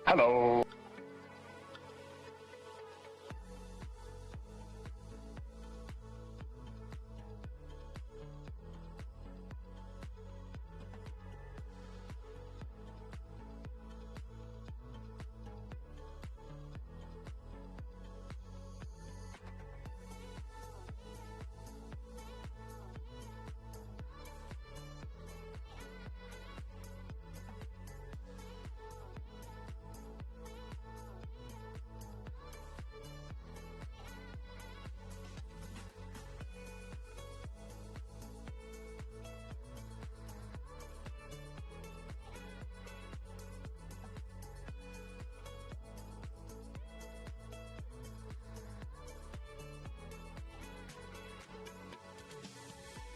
Hello.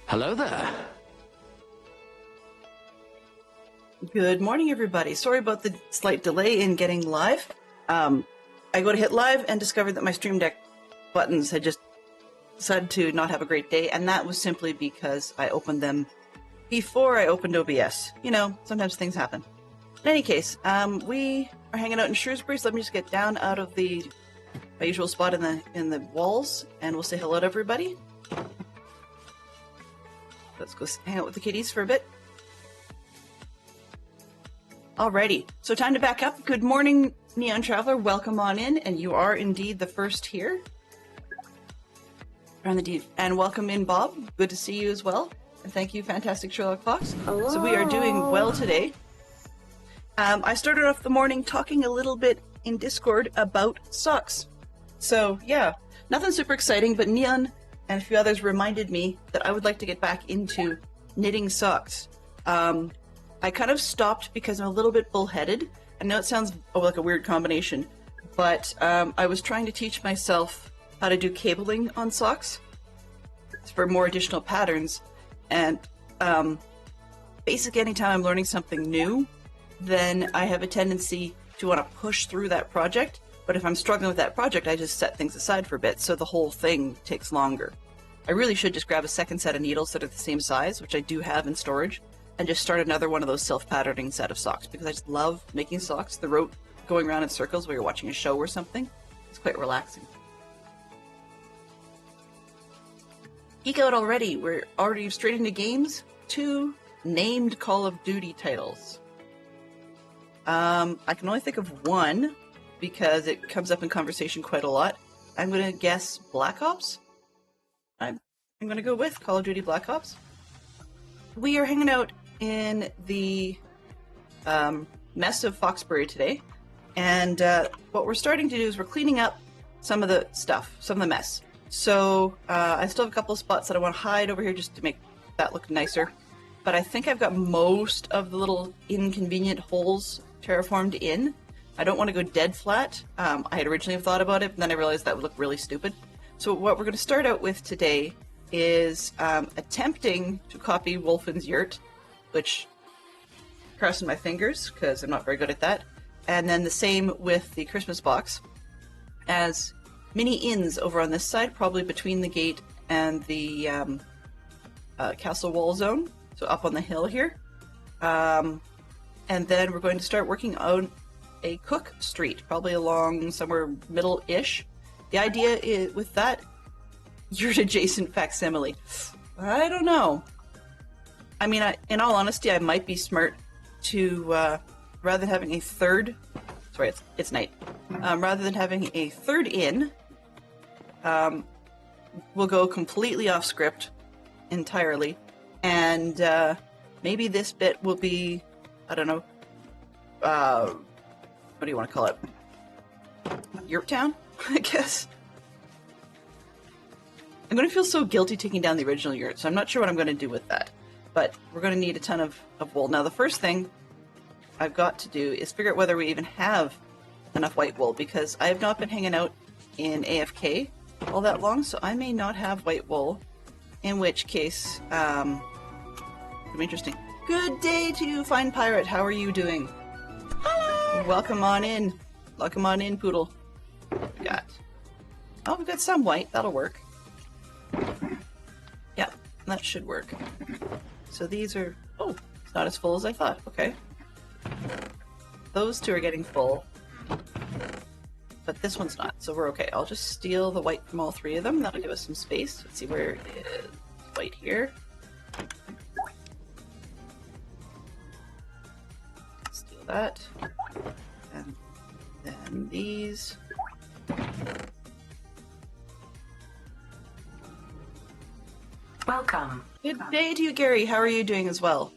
Hello there. Good morning, everybody. Sorry about the slight delay in getting live. I go to hit live and discovered that my Stream Deck buttons had just decided to not have a great day, and that was simply because I opened them before I opened OBS. You know, sometimes things happen. In any case, we are hanging out in Shrewsbury, so let me just get down out of my usual spot in the walls, and we'll say hello to everybody. Let's go hang out with the kitties for a bit. Alrighty, so time to back up. Good morning, Neon Traveler. Welcome on in, and you are indeed the first here. And welcome in, Bob. Good to see you as well. And thank you, Fantastic Sherlock Fox. Hello. So we are doing well today. I started off the morning talking a little bit in Discord about socks. So yeah, nothing super exciting, but Neon and a few others reminded me that I would like to get back into knitting socks. I kind of stopped because I'm a little bit bullheaded. I know it sounds like a weird combination, but I was trying to teach myself how to do cabling on socks for more additional patterns. And basically anytime I'm learning something new, then I have a tendency to want to push through that project. But if I'm struggling with that project, I just set things aside for a bit, so the whole thing takes longer. I really should just grab a second set of needles that are the same size, which I do have in storage, and just start another one of those self-patterning set of socks, because I just love making socks. The rote going around in circles while you're watching a show or something, it's quite relaxing. Geek out already. We're already straight into games. 2 named Call of Duty titles. I can only think of one, because it comes up in conversation quite a lot. I'm going to guess Black Ops. I'm going to go with Call of Duty Black Ops. We are hanging out in the mess of Foxbury today, and what we're starting to do is we're cleaning up some of the stuff, some of the mess. So I still have a couple of spots that I want to hide over here just to make that look nicer, but I think I've got most of the little inconvenient holes terraformed in. I don't want to go dead flat. I had originally thought about it, but then I realized that would look really stupid. So what we're going to start out with today is attempting to copy Wolfen's Yurt, which, crossing my fingers, because I'm not very good at that. And then the same with the Christmas box, as mini inns over on this side, probably between the gate and the castle wall zone, so up on the hill here. And then we're going to start working on a cook street, probably along somewhere middle-ish. The idea is, with that Yurt adjacent facsimile, I don't know. I mean, in all honesty, I might be smart to, rather than having a third, sorry, it's night, rather than having a third inn, we'll go completely off script entirely, and maybe this bit will be, I don't know, what do you want to call it? Yurt Town, I guess. I'm going to feel so guilty taking down the original Yurt, so I'm not sure what I'm going to do with that. But we're going to need a ton of wool. Now, the first thing I've got to do is figure out whether we even have enough white wool, because I have not been hanging out in AFK all that long, so I may not have white wool, in which case, it'll be interesting. Good day to you, Fine Pirate. How are you doing? Hello! Welcome on in. Welcome on in, Poodle. We got... Oh, we've got some white. That'll work. Yeah, that should work. So these are... Oh, it's not as full as I thought. Okay. Those two are getting full. But this one's not, so we're okay. I'll just steal the white from all three of them. That'll give us some space. Let's see where it is. White here. Steal that. And then these. Welcome. Good day to you, Gary. How are you doing as well?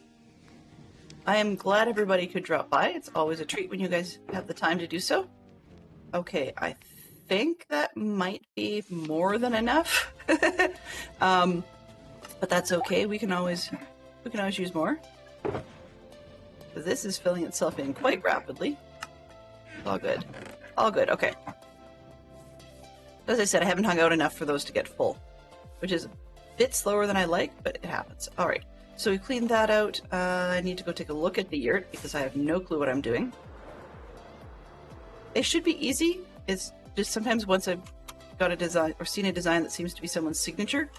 I am glad everybody could drop by. It's always a treat when you guys have the time to do so. Okay, I think that might be more than enough. But that's okay. We can always use more. This is filling itself in quite rapidly. All good. All good. Okay. As I said, I haven't hung out enough for those to get full, which is a bit slower than I like, but it happens. All right. So we cleaned that out. I need to go take a look at the yurt because I have no clue what I'm doing. It should be easy. It's just sometimes once I've got a design or seen a design that seems to be someone's signature,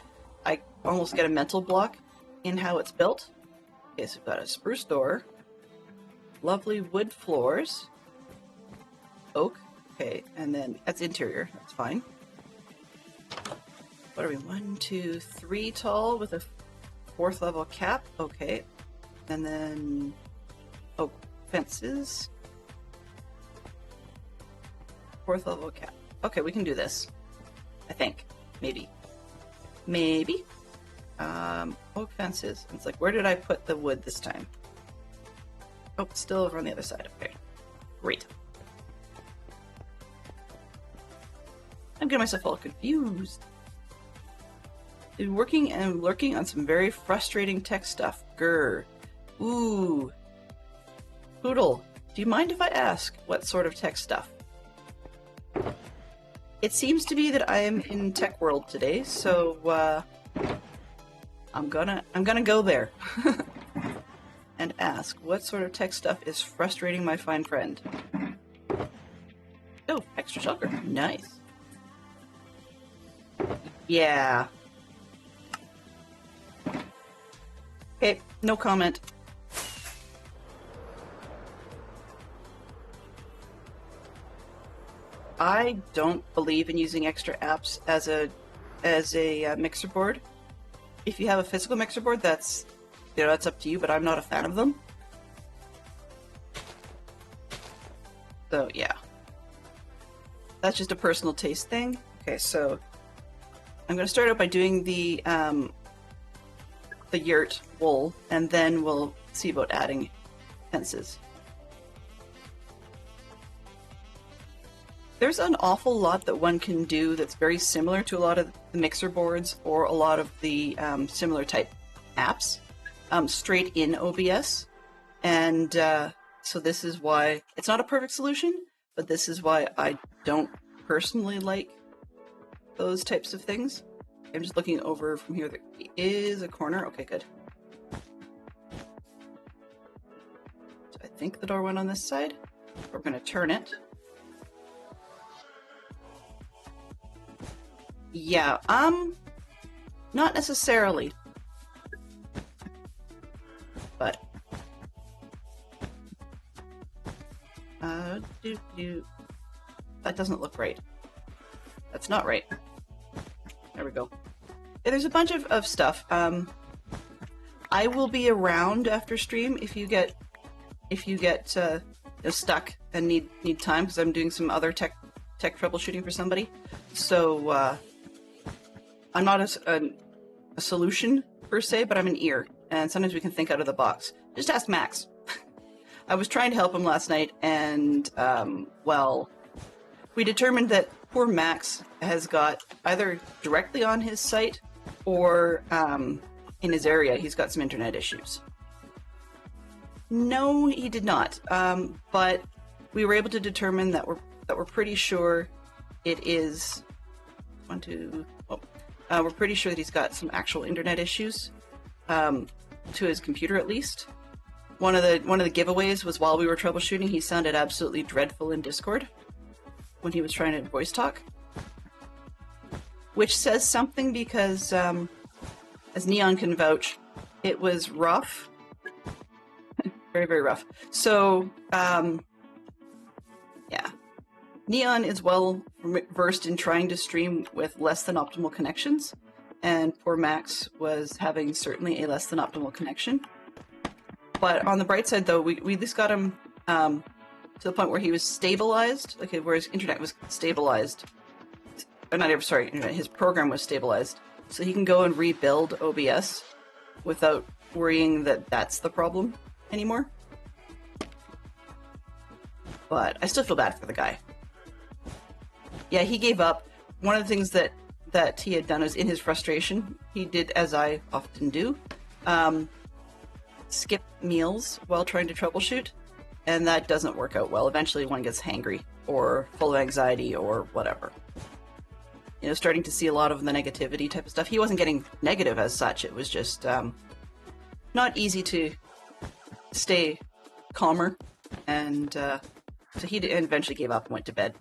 I almost get a mental block in how it's built. Okay, so we've got a spruce door, lovely wood floors, oak, okay, and then that's interior, that's fine. What are we, 1, 2, 3 tall with a 4th level cap, okay. And then oak fences. 4th level cap. Okay, we can do this. I think. Maybe. Maybe. Oak fences. It's like, where did I put the wood this time? Oh, it's still over on the other side. Okay. Great. I'm getting myself all confused. Been working and lurking on some very frustrating tech stuff. Grr. Ooh. Poodle, do you mind if I ask what sort of tech stuff? It seems to be that I am in tech world today, so I'm gonna go there and ask what sort of tech stuff is frustrating my fine friend. Oh, extra shulker. Nice. Yeah. Okay, no comment. I don't believe in using extra apps as a mixer board. If you have a physical mixer board, that's up to you, but I'm not a fan of them. So yeah, that's just a personal taste thing. Okay, so I'm going to start out by doing the yurt wool, and then we'll see about adding fences. There's an awful lot that one can do that's very similar to a lot of the mixer boards or a lot of the similar type apps straight in OBS. And so this is why it's not a perfect solution, but this is why I don't personally like those types of things. I'm just looking over from here. There is a corner. Okay, good. So I think the door went on this side. We're going to turn it. Yeah, not necessarily. But that doesn't look right. That's not right. There we go. Yeah, there's a bunch of stuff. I will be around after stream if you get stuck and need time, because I'm doing some other tech troubleshooting for somebody. So I'm not a solution per se, but I'm an ear, and sometimes we can think out of the box. Just ask Max. I was trying to help him last night, and well, we determined that poor Max has got either directly on his site or in his area, he's got some internet issues. No, he did not. But we were able to determine that we're pretty sure it is we're pretty sure that he's got some actual internet issues to his computer, at least. One of the giveaways was while we were troubleshooting, he sounded absolutely dreadful in Discord when he was trying to voice talk, which says something because, as Neon can vouch, it was rough, very, very rough. So, yeah, Neon is well versed in trying to stream with less than optimal connections, and poor Max was having certainly a less than optimal connection. But on the bright side, though, we at least got him to the point where he was stabilized, like where his internet was stabilized. His program was stabilized, so he can go and rebuild OBS without worrying that that's the problem anymore. But I still feel bad for the guy. Yeah, he gave up. One of the things that he had done is, in his frustration, he did, as I often do, skip meals while trying to troubleshoot, and that doesn't work out well. Eventually one gets hangry or full of anxiety or whatever. You know, starting to see a lot of the negativity type of stuff. He wasn't getting negative as such. It was just not easy to stay calmer, and so he eventually gave up and went to bed.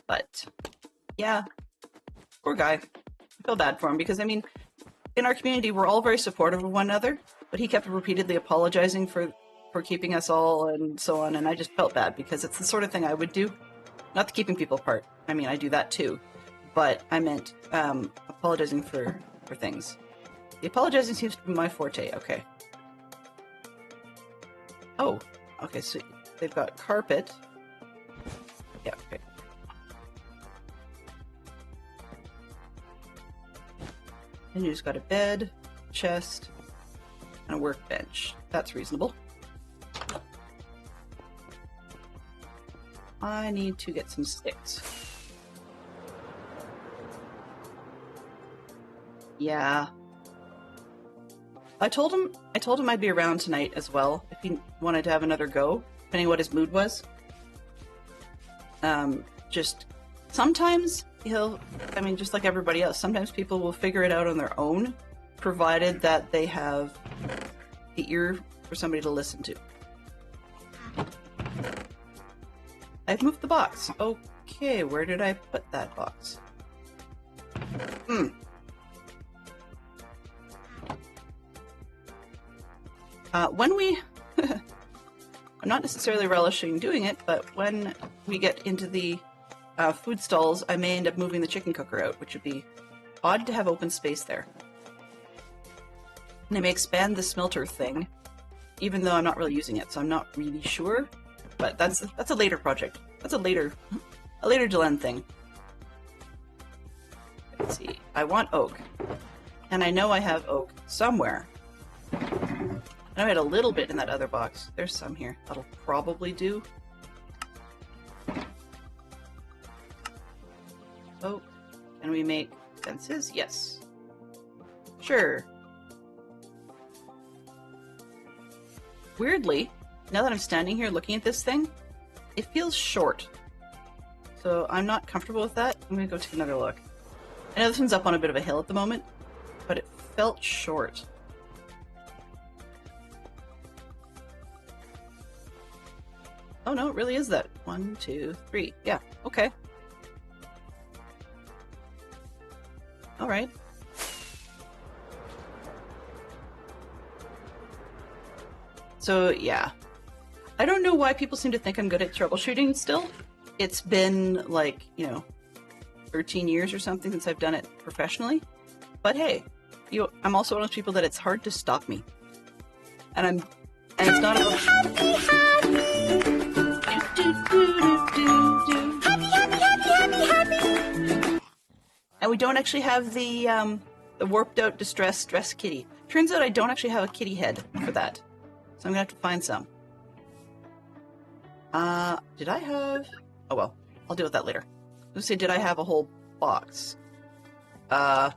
But yeah, poor guy. I feel bad for him because, I mean, in our community we're all very supportive of one another, but he kept repeatedly apologizing for keeping us all and so on, and I just felt bad because it's the sort of thing I would do. Not the keeping people apart. I mean, I do that too, but I meant apologizing for things. The apologizing seems to be my forte. Okay. Oh, okay, so they've got carpet. Yeah, okay. And you just got a bed, chest, and a workbench. That's reasonable. I need to get some sticks. Yeah. I told him I'd be around tonight as well if he wanted to have another go, depending on what his mood was. Just sometimes just like everybody else, sometimes people will figure it out on their own, provided that they have the ear for somebody to listen to. I've moved the box. Okay, where did I put that box? When we... I'm not necessarily relishing doing it, but when we get into the food stalls, I may end up moving the chicken cooker out, which would be odd to have open space there. And I may expand the smelter thing, even though I'm not really using it, so I'm not really sure. But that's a later project. That's a later Delenn thing. Let's see. I want oak, and I know I have oak somewhere. I know I had a little bit in that other box. There's some here. That'll probably do. Oh, can we make fences? Yes. Sure. Weirdly, now that I'm standing here looking at this thing, it feels short. So I'm not comfortable with that. I'm gonna go take another look. I know this one's up on a bit of a hill at the moment, but it felt short. Oh no, it really is that. 1, 2, 3. Yeah, okay. Alright. So, yeah. I don't know why people seem to think I'm good at troubleshooting still. It's been, like, 13 years or something since I've done it professionally. But hey, I'm also one of those people that it's hard to stop me. And it's not about... And we don't actually have the warped out distress dress kitty. Turns out I don't actually have a kitty head for that. So I'm gonna have to find some. Did I have... Oh well, I'll deal with that later. Let's say, did I have a whole box? No.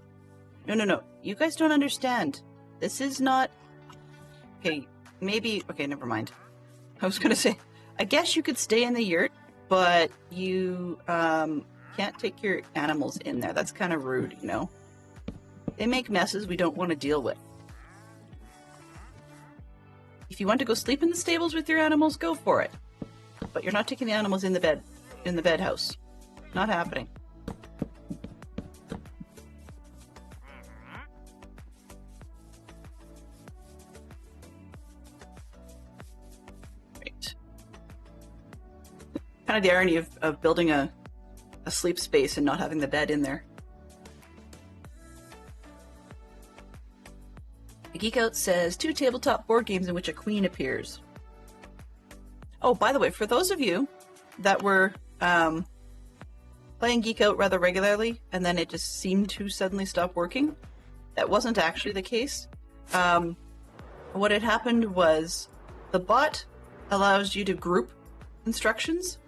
You guys don't understand. This is not... Okay, maybe... Okay, never mind. I was gonna say, I guess you could stay in the yurt, but you, can't take your animals in there. That's kind of rude, you know? They make messes we don't want to deal with. If you want to go sleep in the stables with your animals, go for it. But you're not taking the animals in the bed house. Not happening. Right. kind of the irony of building a sleep space and not having the bed in there. The Geek Out says 2 tabletop board games in which a queen appears. Oh, by the way, for those of you that were playing Geek Out rather regularly and then it just seemed to suddenly stop working, that wasn't actually the case. What had happened was the bot allows you to group instructions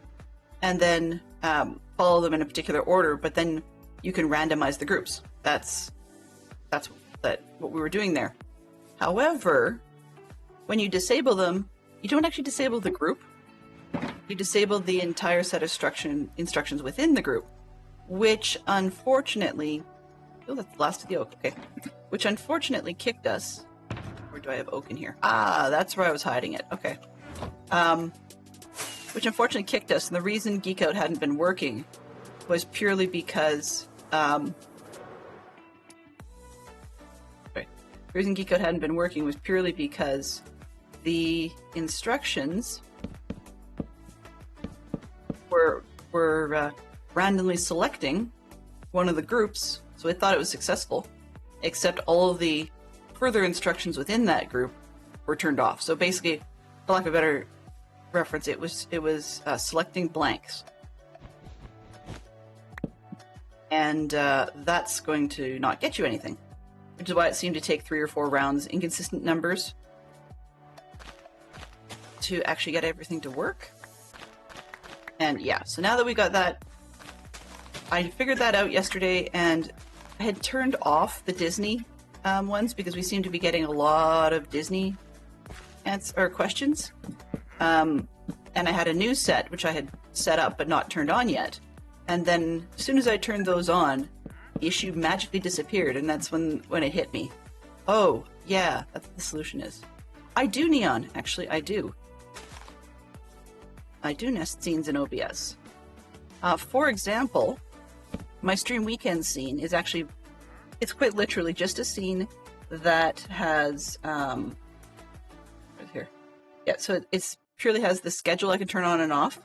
and then follow them in a particular order, but then you can randomize the groups. That's what we were doing there. However, when you disable them, you don't actually disable the group. You disable the entire set of instructions within the group, which unfortunately... Oh, that's the last of the oak. Okay. Which unfortunately kicked us... Where do I have oak in here? Ah, that's where I was hiding it. Okay. Which unfortunately kicked us, and the reason Geek Out hadn't been working was purely because... The reason Geek Out hadn't been working was purely because the instructions were randomly selecting one of the groups, so it thought it was successful, except all of the further instructions within that group were turned off. So basically, for lack of a better reference, it was selecting blanks. And that's going to not get you anything. Which is why it seemed to take 3 or 4 rounds, inconsistent numbers, to actually get everything to work. And yeah, so now that we got that, I figured that out yesterday, and I had turned off the Disney ones because we seem to be getting a lot of Disney questions. And I had a new set, which I had set up but not turned on yet. And then as soon as I turned those on, the issue magically disappeared, and that's when it hit me. Oh, yeah, that's what the solution is. I do Neon, actually, I do. I do nest scenes in OBS. For example, my stream weekend scene is actually, it's quite literally just a scene that has, right here. Yeah, so it's purely has the schedule I can turn on and off.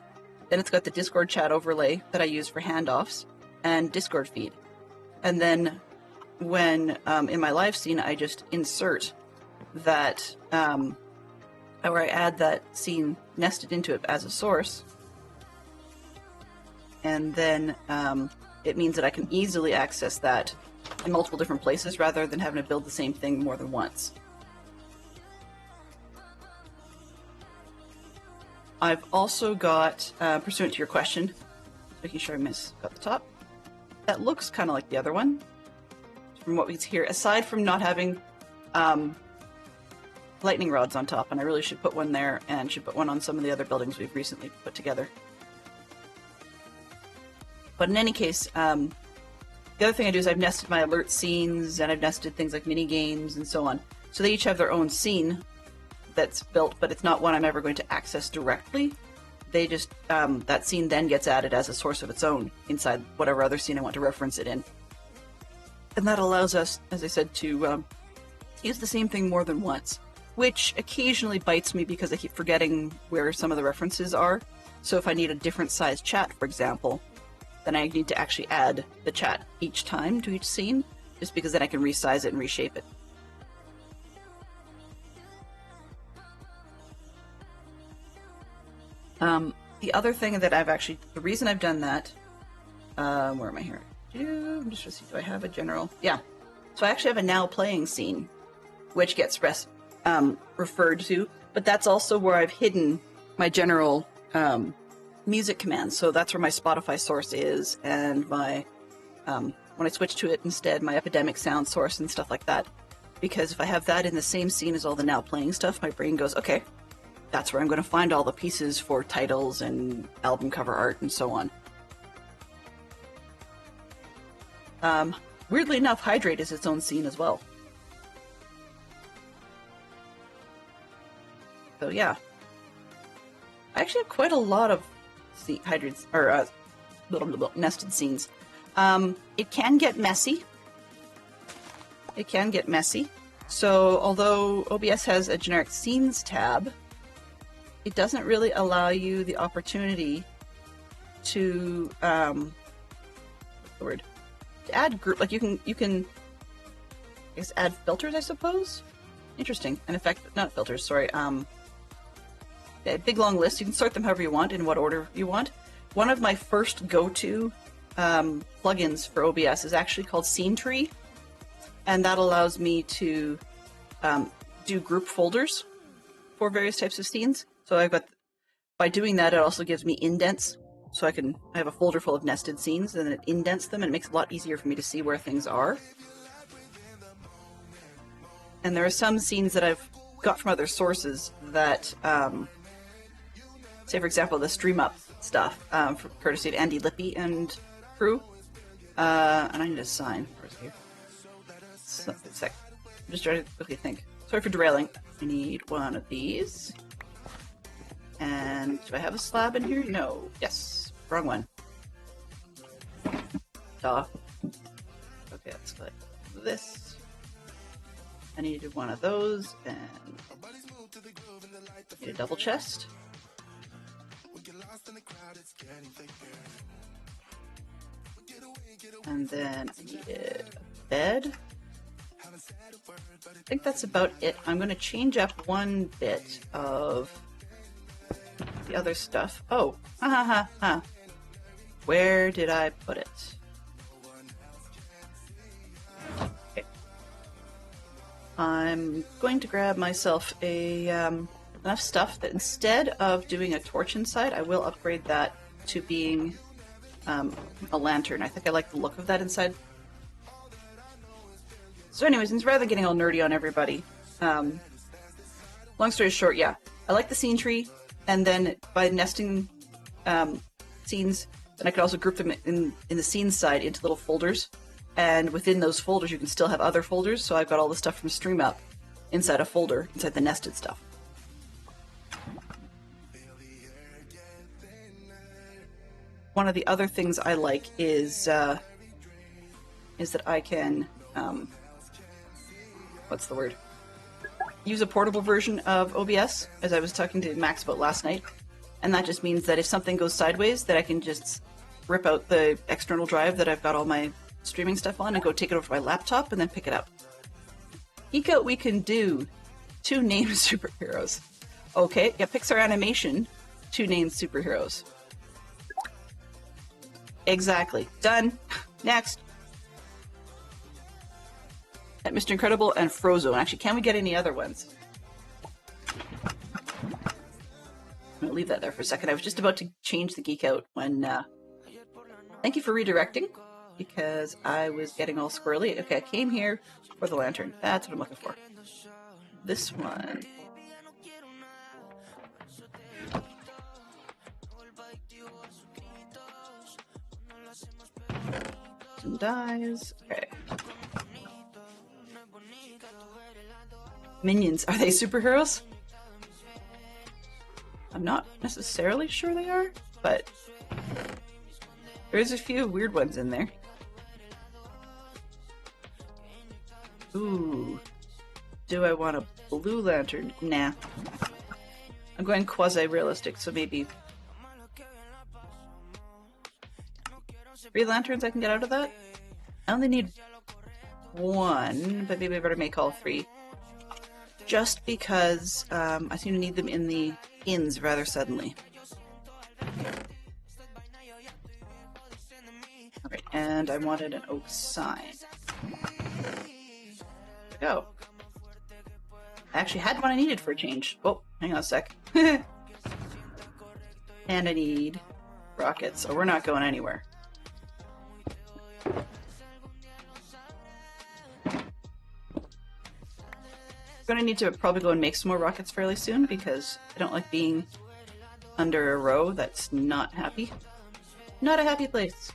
Then it's got the Discord chat overlay that I use for handoffs and Discord feed. And then when, in my live scene, I just insert that, where I add that scene nested into it as a source. And then it means that I can easily access that in multiple different places rather than having to build the same thing more than once. I've also got, pursuant to your question, making sure I got the top. That looks kind of like the other one, from what we see here, aside from not having lightning rods on top, and I really should put one there, and should put one on some of the other buildings we've recently put together. But in any case, the other thing I do is I've nested my alert scenes, and I've nested things like mini games and so on. So they each have their own scene that's built, but it's not one I'm ever going to access directly. They just, that scene then gets added as a source of its own inside whatever other scene I want to reference it in. And that allows us, as I said, to use the same thing more than once, which occasionally bites me because I keep forgetting where some of the references are. So if I need a different size chat, for example, then I need to actually add the chat each time to each scene, just because then I can resize it and reshape it. The other thing that the reason I've done that, where am I here? I'm just trying to see, do I have a general? Yeah. So I actually have a now playing scene, which gets referred to, but that's also where I've hidden my general music commands. So that's where my Spotify source is, and my, when I switch to it instead, my Epidemic sound source and stuff like that. Because if I have that in the same scene as all the now playing stuff, my brain goes, okay, that's where I'm going to find all the pieces for titles and album cover art and so on. Weirdly enough, Hydrate is its own scene as well. So yeah. I actually have quite a lot of hydrates, or nested scenes. It can get messy. It can get messy. So although OBS has a generic scenes tab, it doesn't really allow you the opportunity to what's the word? To add group, like you can I guess add filters, I suppose. Interesting. And effect, not filters, sorry. A big long list. You can sort them however you want, in what order you want. One of my first go-to plugins for OBS is actually called Scene Tree, and that allows me to do group folders for various types of scenes. So I've got, by doing that, it also gives me indents. So I have a folder full of nested scenes, and then it indents them, and it makes it a lot easier for me to see where things are. And there are some scenes that I've got from other sources that, say for example, the Stream Up stuff, courtesy of Andy Lippy and crew. And I need a sign. Where's it here? So, a sec. I'm just trying to quickly think. Sorry for derailing. I need one of these. And do I have a slab in here? No. Yes. Wrong one. Duh. Okay, let's like this. I needed one of those, and need a double chest. And then I needed a bed. I think that's about it. I'm going to change up one bit of the other stuff. Oh, ha ha ha ha. Where did I put it? Okay. I'm going to grab myself enough stuff that instead of doing a torch inside, I will upgrade that to being a lantern. I think I like the look of that inside. So anyways, rather than getting all nerdy on everybody, long story short, yeah, I like the scene tree, and then by nesting scenes, then I could also group them in the scenes side into little folders, and within those folders you can still have other folders, so I've got all the stuff from Stream Up inside a folder, inside the nested stuff. One of the other things I like is that I can, what's the word? Use a portable version of OBS, as I was talking to Max about last night. And that just means that if something goes sideways, that I can just rip out the external drive that I've got all my streaming stuff on and go take it over to my laptop and then pick it up. Geek out we can do 2 named superheroes. Okay, yeah, Pixar Animation, 2 named superheroes. Exactly. Done. Next. At Mr. Incredible and Frozone. Actually, can we get any other ones? I'm going to leave that there for a second. I was just about to change the geek out when... Thank you for redirecting, because I was getting all squirrely. Okay, I came here for the lantern. That's what I'm looking for. This one. Some dies. Okay. Minions. Are they superheroes? I'm not necessarily sure they are, but there's a few weird ones in there. Ooh. Do I want a blue lantern? Nah. I'm going quasi-realistic, so maybe 3 lanterns I can get out of that? I only need 1, but maybe I better make all 3. Just because I seem to need them in the inns rather suddenly. Alright, and I wanted an oak sign. There we go. I actually had what I needed for a change. Oh, hang on a sec. And I need rockets, so we're not going anywhere. I'm gonna need to probably go and make some more rockets fairly soon, because I don't like being under a row that's not happy. Not a happy place.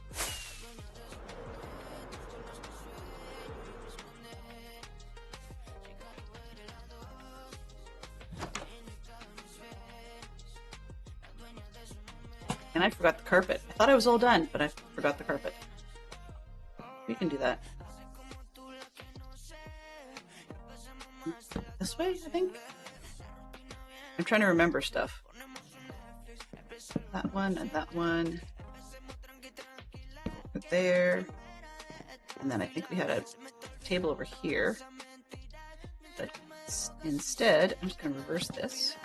And I forgot the carpet. I thought I was all done, but I forgot the carpet. We can do that. This way, I think? I'm trying to remember stuff. That one and that one. there. And then I think we had a table over here. But instead, I'm just going to reverse this.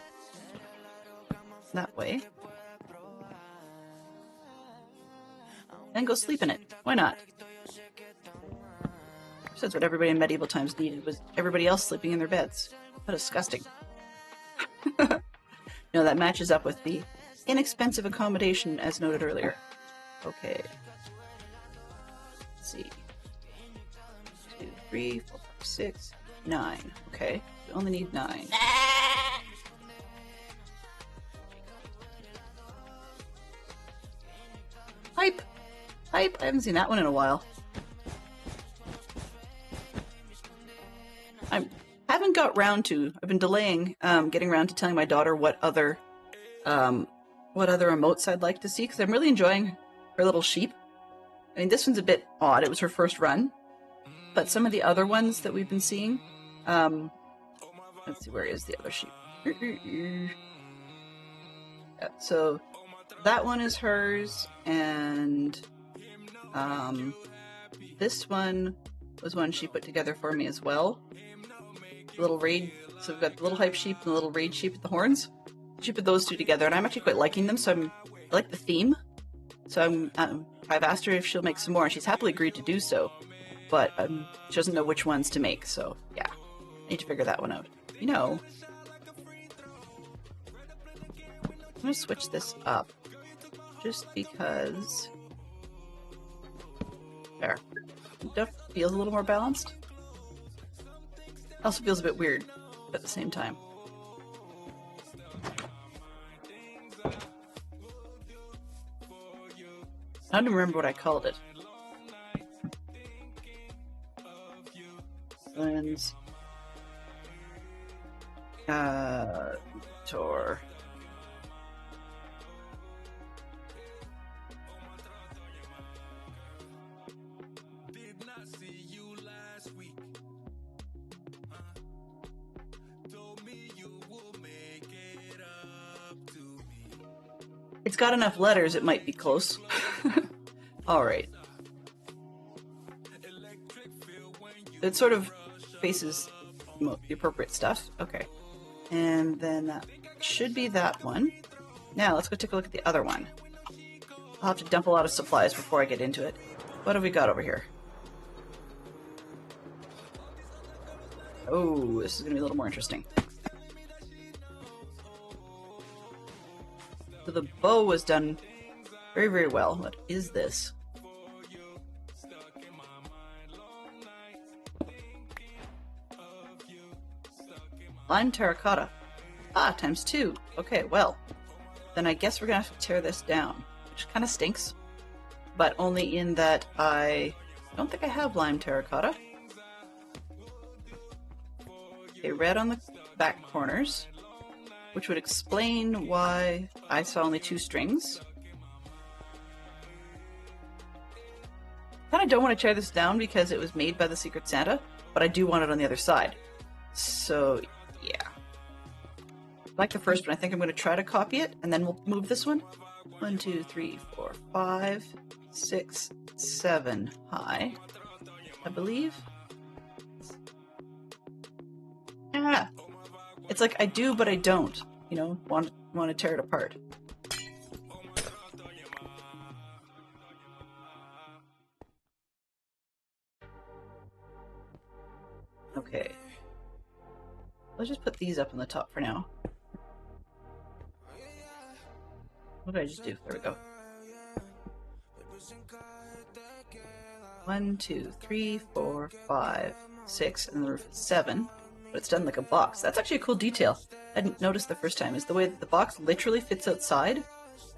That way. And go sleep in it. Why not? So that's what everybody in medieval times needed, was everybody else sleeping in their beds. How disgusting. No, that matches up with the inexpensive accommodation as noted earlier. Okay. Let's see. 2, 3, 4, 5, 6, 9. Okay. We only need 9. Pipe! Pipe! I haven't seen that one in a while. I haven't got round to. I've been delaying getting around to telling my daughter what other emotes I'd like to see, because I'm really enjoying her little sheep. I mean, this one's a bit odd. It was her first run, but some of the other ones that we've been seeing. Let's see, where is the other sheep? Yeah, so that one is hers, and this one was one she put together for me as well. Little raid, so we've got the little hype sheep and the little raid sheep with the horns. She put those two together, and I'm actually quite liking them. So I like the theme. So I've asked her if she'll make some more, and she's happily agreed to do so. But she doesn't know which ones to make. So yeah, I need to figure that one out. You know, I'm gonna switch this up just because. There, it feels a little more balanced. Also feels a bit weird at the same time. I don't even remember what I called it. Lens. Tour. It's got enough letters, it might be close. Alright. It sort of faces the appropriate stuff. Okay. And then that should be that one. Now, let's go take a look at the other one. I'll have to dump a lot of supplies before I get into it. What have we got over here? Oh, this is going to be a little more interesting. So the bow was done very, very well. What is this? Lime terracotta. Ah, ×2. Okay, well, then I guess we're gonna have to tear this down, which kind of stinks, but only in that I don't think I have lime terracotta. Okay, red on the back corners, which would explain why I saw only 2 strings. Kind of don't want to tear this down because it was made by the Secret Santa, but I do want it on the other side. So, yeah. Like the first one, I think I'm going to try to copy it, and then we'll move this one. 1, 2, 3, 4, 5, 6, 7 high, I believe. Ah! It's like I do, but I don't. You know, want to tear it apart. Okay. Let's just put these up on the top for now. What did I just do? There we go. 1, 2, 3, 4, 5, 6, and the roof is 7. But it's done like a box. That's actually a cool detail. I didn't notice the first time, is the way that the box literally fits outside. And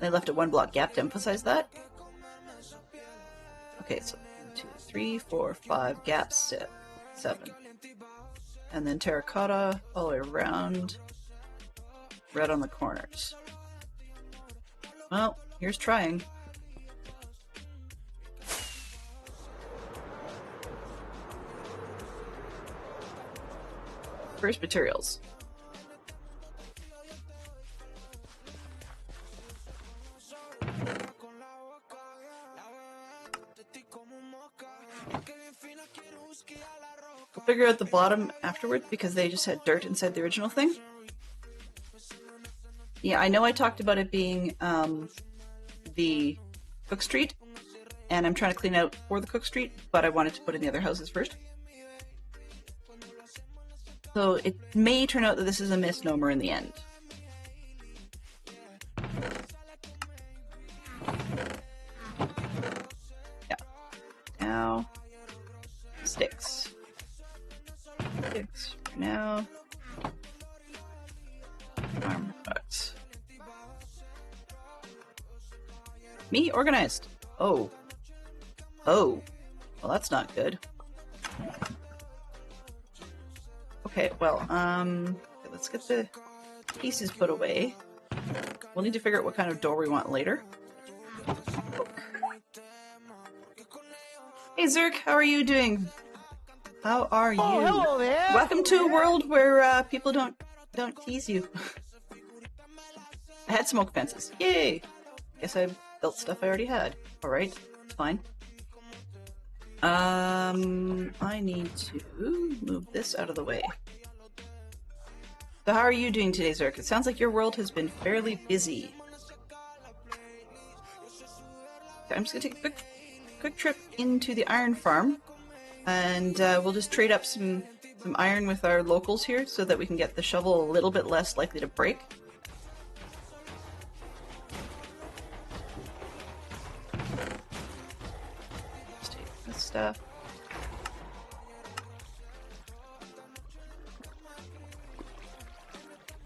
they left a 1 block gap to emphasize that. Okay, so 1, 2, 3, 4, 5 gaps, 7. And then terracotta all the way around. Red on the corners. Well, here's trying. First, materials. We'll figure out the bottom afterwards because they just had dirt inside the original thing. Yeah, I know I talked about it being the Cook Street, and I'm trying to clean out for the Cook Street, but I wanted to put in the other houses first. So it may turn out that this is a misnomer in the end. Yeah. Now, sticks. Sticks for now. Arm products. Me organized. Oh. Oh. Well, that's not good. Okay, well, let's get the pieces put away. We'll need to figure out what kind of door we want later. Hey Zerk, how are you doing? How are you? Oh, hello there. Welcome to a world where people don't tease you. I had smoke fences. Yay! Guess I built stuff I already had. Alright, it's fine. I need to move this out of the way. So how are you doing today, Zerk? It sounds like your world has been fairly busy. Okay, I'm just gonna take a quick trip into the iron farm, and we'll just trade up some iron with our locals here so that we can get the shovel a little bit less likely to break. Just take this stuff.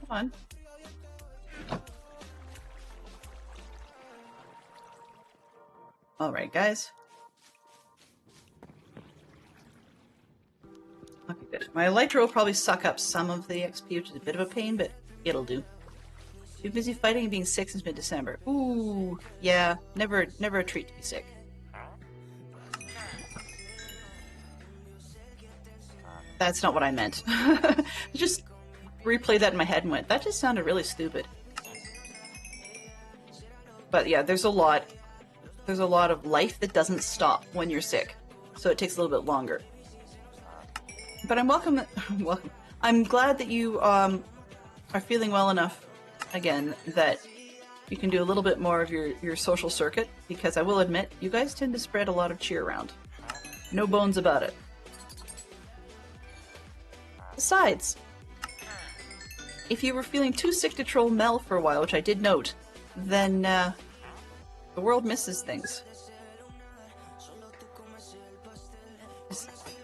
Come on. Alright, guys. Okay, good. My elytra will probably suck up some of the XP, which is a bit of a pain, but it'll do. Too busy fighting and being sick since mid-December. Ooh, yeah, never a treat to be sick. That's not what I meant. Just replayed that in my head and went, that just sounded really stupid. But yeah, there's a lot of life that doesn't stop when you're sick, so it takes a little bit longer. But I'm welcome. I'm glad that you are feeling well enough again that you can do a little bit more of your social circuit, because I will admit, you guys tend to spread a lot of cheer around. No bones about it. Besides, if you were feeling too sick to troll Mel for a while, which I did note, then the world misses things.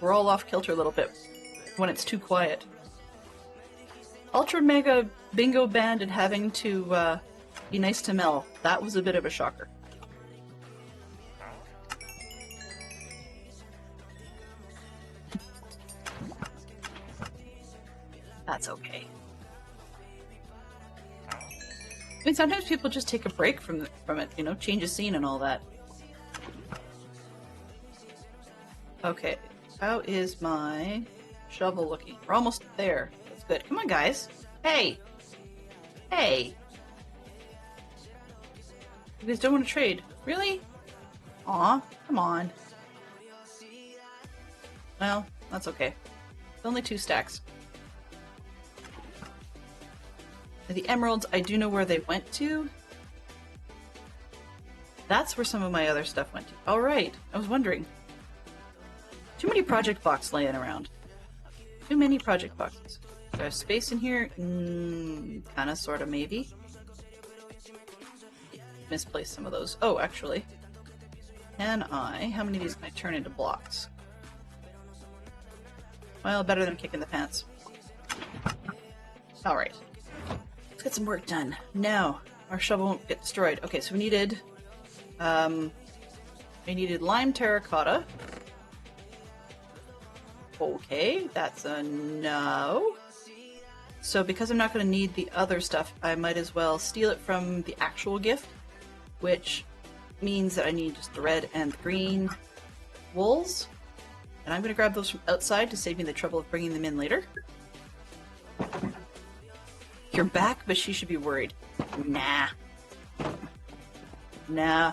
We're all off kilter a little bit when it's too quiet. Ultra Mega Bingo banned and having to be nice to Mel. That was a bit of a shocker. That's okay. I mean, sometimes people just take a break from it, you know, change a scene and all that. Okay, how is my shovel looking? We're almost there. That's good. Come on, guys. Hey! Hey! You guys don't want to trade. Really? Aw, come on. Well, that's okay. It's only 2 stacks. The emeralds, I do know where they went to. That's where some of my other stuff went to. Alright, I was wondering. Too many project boxes laying around. Too many project boxes. Do I have space in here? Kinda, sorta, maybe. Misplaced some of those. Oh, actually. Can I? How many of these can I turn into blocks? Well, better than kicking the pants. Alright. Let's get some work done. Now, our shovel won't get destroyed. Okay, so we needed lime terracotta. Okay, that's a no. So because I'm not going to need the other stuff, I might as well steal it from the actual gift, which means that I need just the red and the green wools. And I'm going to grab those from outside to save me the trouble of bringing them in later. You're back, but she should be worried. Nah. Nah.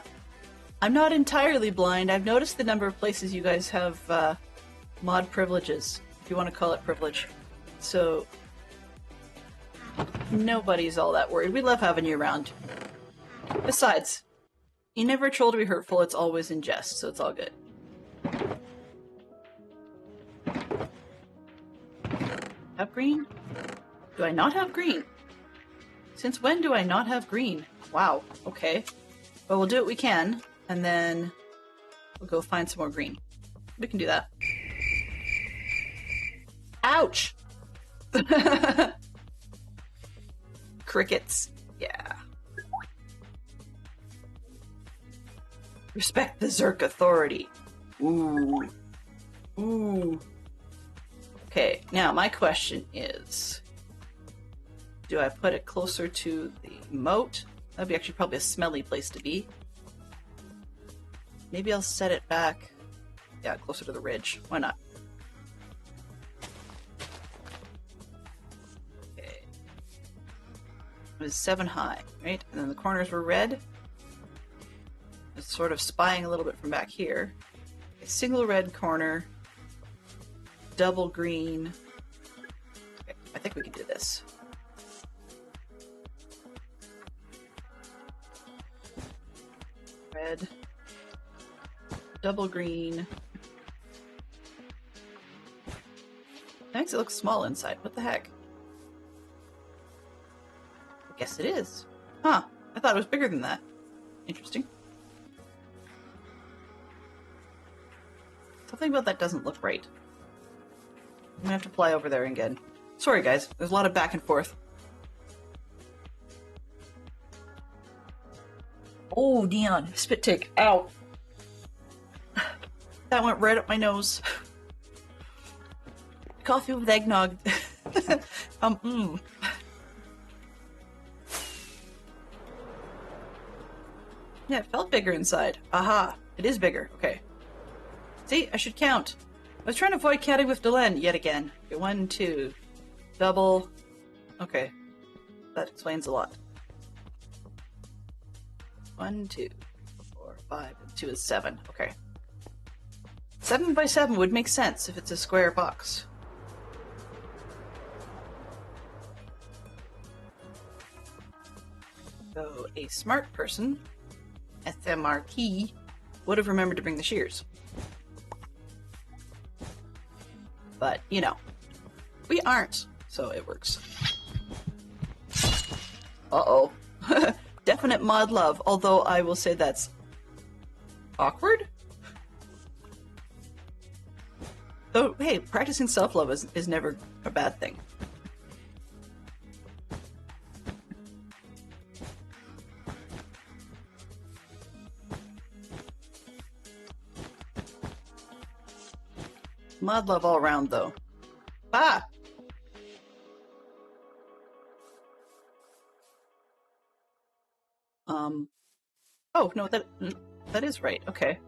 I'm not entirely blind. I've noticed the number of places you guys have mod privileges, if you want to call it privilege. So nobody's all that worried. We love having you around. Besides, you never troll to be hurtful, it's always in jest, so it's all good. Have green? Do I not have green? Since when do I not have green? Wow, okay. Well, we'll do what we can, and then we'll go find some more green. We can do that. Ouch! Crickets. Yeah. Respect the Zerk authority. Ooh. Ooh. Okay, now my question is, do I put it closer to the moat? That'd be actually probably a smelly place to be. Maybe I'll set it back, yeah, closer to the ridge. Why not? Okay. It was 7 high, right? And then the corners were red. It's sort of spying a little bit from back here. A single red corner, double green. Okay, I think we can do this. Red, double green. Makes it look small inside. What the heck? I guess it is. Huh. I thought it was bigger than that. Interesting. Something about that doesn't look right. I'm gonna have to fly over there again. Sorry guys, there's a lot of back and forth. Oh, Dion, spit take. Ow. That went right up my nose. Coffee with eggnog. Yeah, it felt bigger inside. Aha, it is bigger. Okay. See, I should count. I was trying to avoid counting with Delenn yet again. Okay, 1, 2, double. Okay, that explains a lot. 1, 2, 4, 5, and 2 is 7. Okay. 7 by 7 would make sense if it's a square box. So a smart person, SMRT, would have remembered to bring the shears. But, you know, we aren't, so it works. Uh-oh. Definite mod love, although I will say that's awkward. Though, hey, practicing self-love is never a bad thing. Mod love all around, though. Ah! Oh, no, that is right. Okay.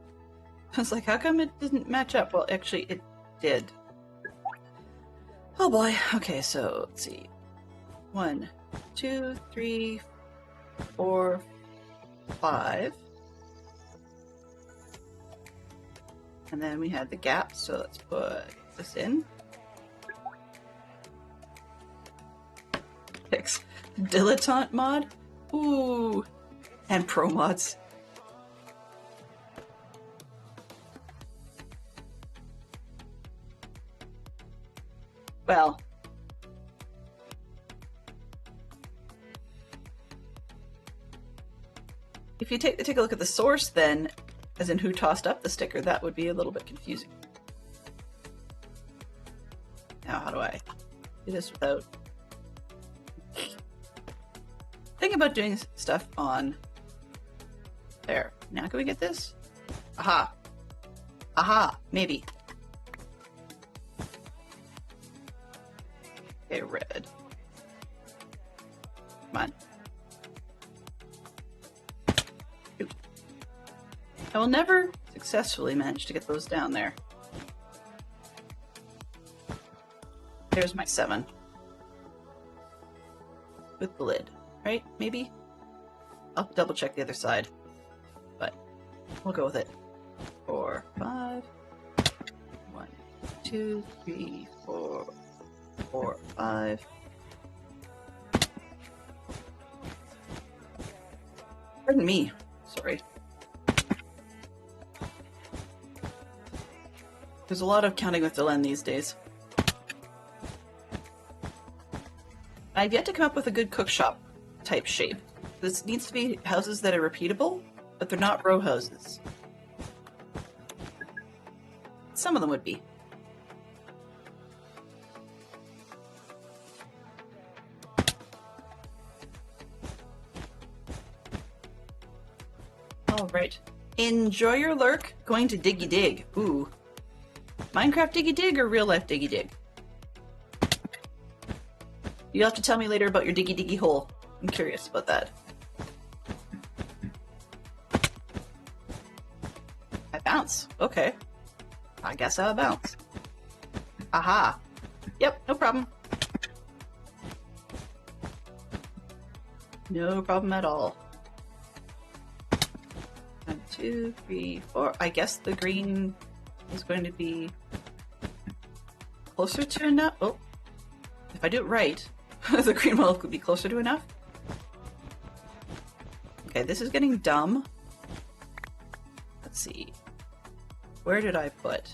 I was like, how come it didn't match up? Well, actually, it did. Oh boy. Okay, so let's see. 1, 2, 3, 4, 5. And then we had the gap, so let's put this in. 6. Dilettante mod? Ooh. And pro mods. Well. If you take a look at the source then, as in who tossed up the sticker, that would be a little bit confusing. Now, how do I do this without... Think about doing stuff on... There. Now can we get this? Aha. Aha. Maybe. Okay, red. Come on. I will never successfully manage to get those down there. There's my 7. With the lid, right? Maybe? I'll double check the other side. But We'll go with it. 4, 5. 1, 2, 3, 4, 4, 5. Pardon me. Sorry. There's a lot of counting with the len these days. I've yet to come up with a good cookshop type shape. This needs to be houses that are repeatable, but they're not row houses. Some of them would be. All right. Enjoy your lurk going to Diggy Dig. Ooh. Minecraft Diggy Dig or real life Diggy Dig? You'll have to tell me later about your Diggy Diggy hole. I'm curious about that. I bounce. Okay. I guess I'll bounce. Aha. Yep, no problem. No problem at all. 1, 2, 3, 4. I guess the green is going to be closer to enough. Oh, if I do it right, the green will be closer to enough. Okay, this is getting dumb. Let's see. Where did I put?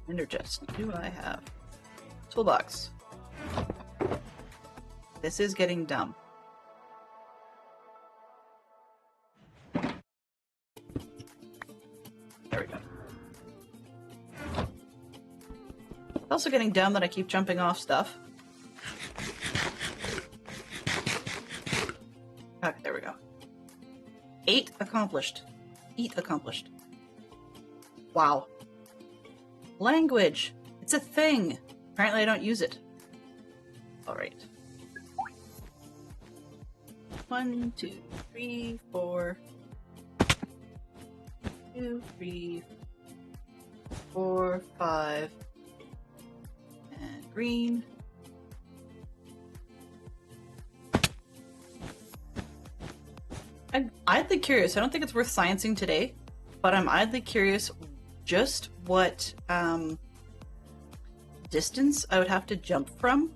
Ender chest. Do I have? Toolbox. This is getting dumb. There we go. It's also getting dumb that I keep jumping off stuff. Okay, there we go. 8 accomplished. Eat accomplished. Wow. Language. It's a thing. Apparently I don't use it. Alright. 1, 2, 3, 4. 2, 3, 4, 5. And green. I'm idly curious. I don't think it's worth sciencing today, but I'm idly curious just what distance I would have to jump from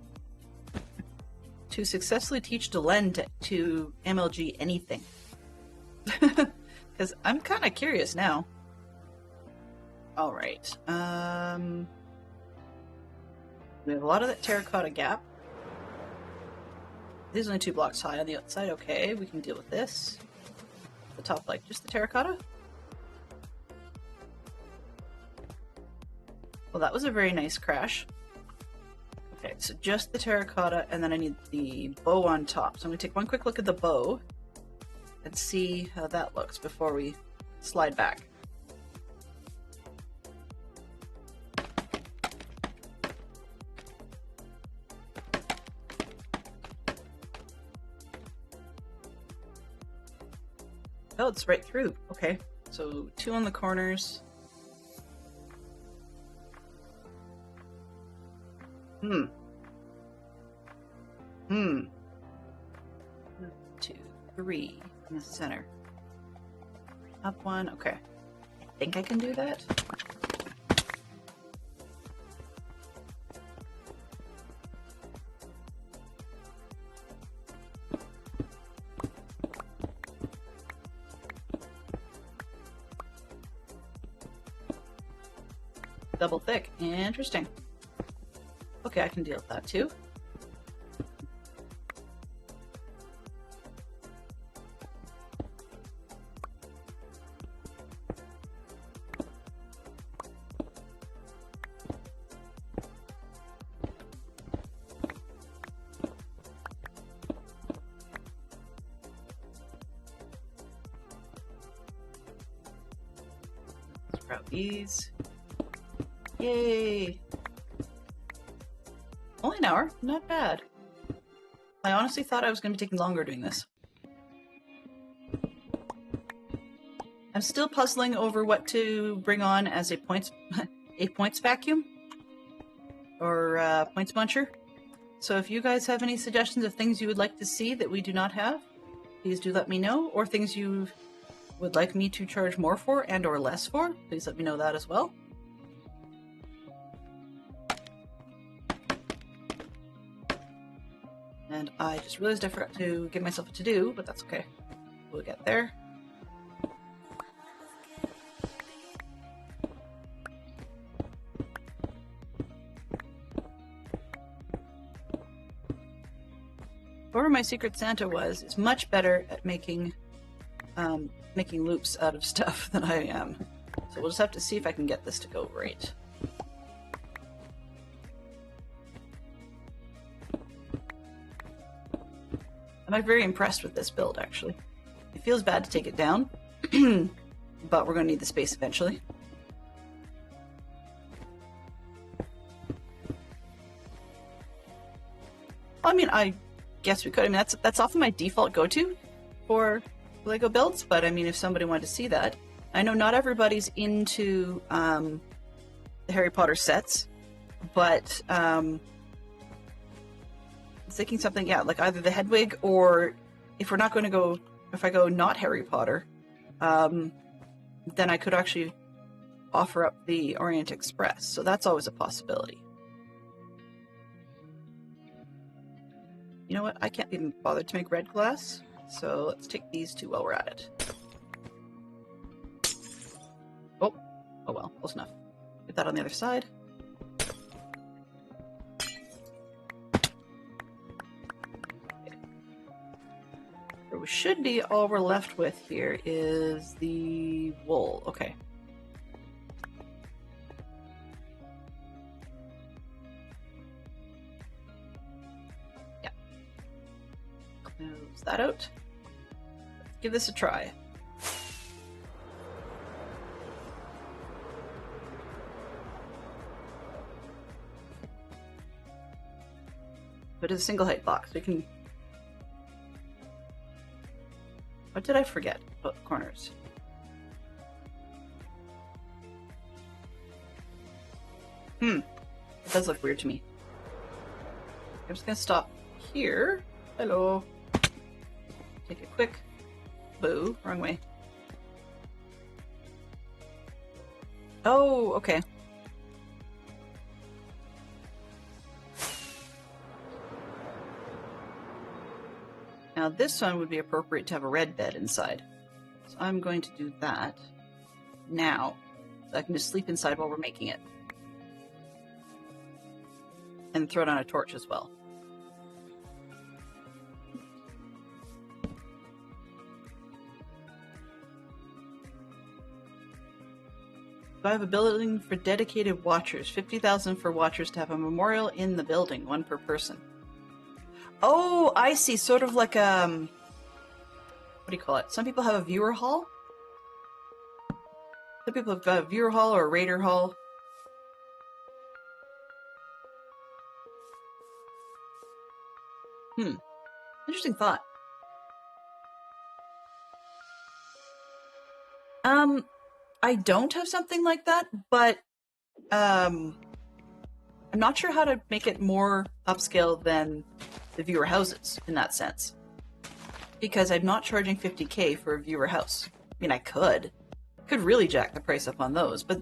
to successfully teach Delenn to MLG anything. Because I'm kind of curious now. All right. We have a lot of that terracotta gap. This is only 2 blocks high on the outside. Okay, we can deal with this. The top, like, just the terracotta? Well, that was a very nice crash. Okay, so just the terracotta, and then I need the bow on top. So I'm going to take one quick look at the bow and see how that looks before we slide back. Oh, it's right through. Okay, so 2 on the corners. 1, 2, 3 in the center. Up 1. Okay. I think I can do that. Double thick. Interesting. Okay, I can deal with that too. Let's grab these. Yay! Only an hour, not bad. I honestly thought I was going to be taking longer doing this. I'm still puzzling over what to bring on as a points vacuum or points muncher. So if you guys have any suggestions of things you would like to see that we do not have, please do let me know, or things you would like me to charge more for and or less for, please let me know that as well. And I just realized I forgot to give myself a to-do, but that's okay. We'll get there. Whoever my Secret Santa was is much better at making loops out of stuff than I am. So we'll just have to see if I can get this to go right. I'm very impressed with this build, actually. It feels bad to take it down, but we're going to need the space eventually. I mean, I guess we could. I mean, that's often my default go-to for Lego builds, but I mean, if somebody wanted to see that. I know not everybody's into the Harry Potter sets, but thinking something, yeah, like either the Hedwig, or if we're not going to go, if I go not Harry Potter, then I could actually offer up the Orient Express. So that's always a possibility. You know what? I can't even bother to make red glass, so let's take these two while we're at it. Oh well, close enough. Get that on the other side. Where we should be, all we're left with here is the wool. Okay. Yeah. Close that out. Let's give this a try. But it's a single height box. We can. What did I forget about the corners? It does look weird to me. I'm just gonna stop here. Hello. Take it quick. Boo, wrong way. Oh, okay. Now this one would be appropriate to have a red bed inside. So I'm going to do that now. So I can just sleep inside while we're making it. And throw it on a torch as well. So I have a building for dedicated watchers. 50,000 for watchers to have a memorial in the building, one per person. Oh, I see. Sort of like what do you call it? Some people have a viewer hall. Some people have got a viewer hall or a raider hall. Interesting thought. I don't have something like that, but I'm not sure how to make it more upscale than the viewer houses in that sense. Because I'm not charging 50K for a viewer house. I mean, I could really jack the price up on those, but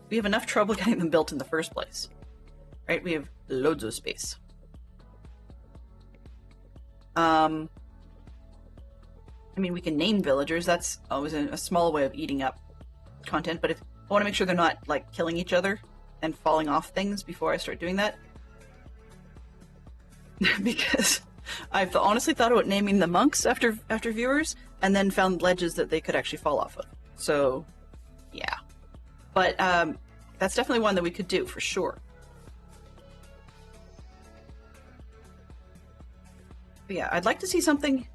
we have enough trouble getting them built in the first place. Right? We have loads of space. I mean, we can name villagers. That's always a small way of eating up content, but if I want to make sure they're not like killing each other and falling off things before I start doing that. Because I've honestly thought about naming the monks after viewers, and then found ledges that they could actually fall off of. So, yeah. But that's definitely one that we could do for sure. But yeah, I'd like to see something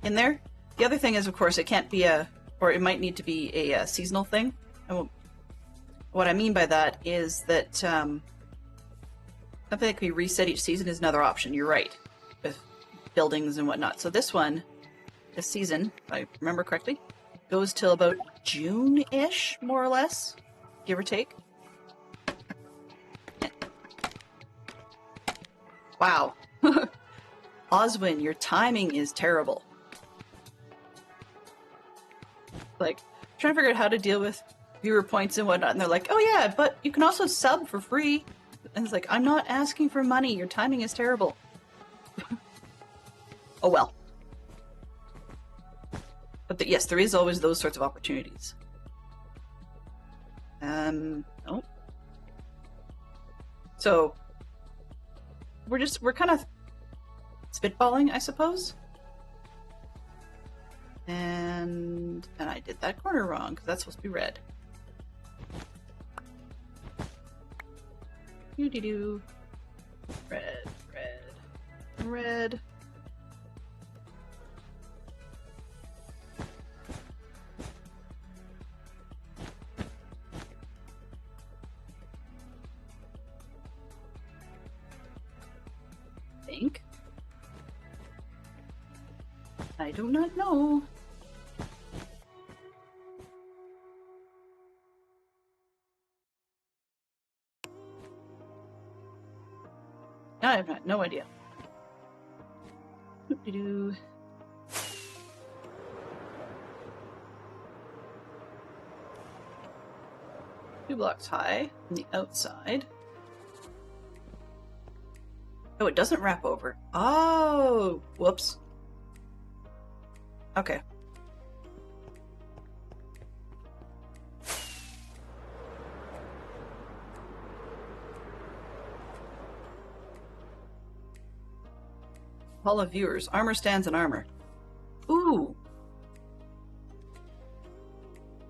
in there. The other thing is, of course, it can't be or it might need to be a seasonal thing. What I mean by that is that something that can be reset each season is another option. You're right, with buildings and whatnot. So this season, if I remember correctly, goes till about June-ish, more or less, give or take. Wow. Oswin, your timing is terrible. Like, trying to figure out how to deal with viewer points and whatnot, and they're like, oh yeah, but you can also sub for free. And it's like, I'm not asking for money, your timing is terrible. Oh well. But yes, there is always those sorts of opportunities. Oh. So, we're kind of spitballing, I suppose. And I did that corner wrong, because that's supposed to be red. Doo-dee-doo. Red, red, red. Think. I do not know. I have no idea. Doo-doo-doo. Two blocks high on the outside. Oh, it doesn't wrap over. Oh, whoops. Okay. Hall of viewers. Armor stands and armor. Ooh.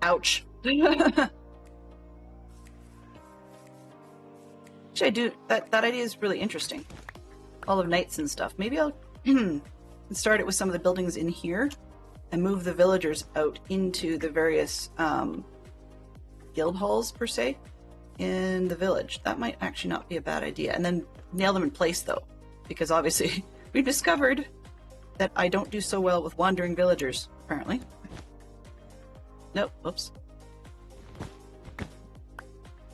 Ouch. Actually, I do. That idea is really interesting. All of knights and stuff. Maybe I'll start it with some of the buildings in here and move the villagers out into the various guild halls, per se, in the village. That might actually not be a bad idea. And then nail them in place, though, because obviously we've discovered that I don't do so well with wandering villagers, apparently. Nope, whoops.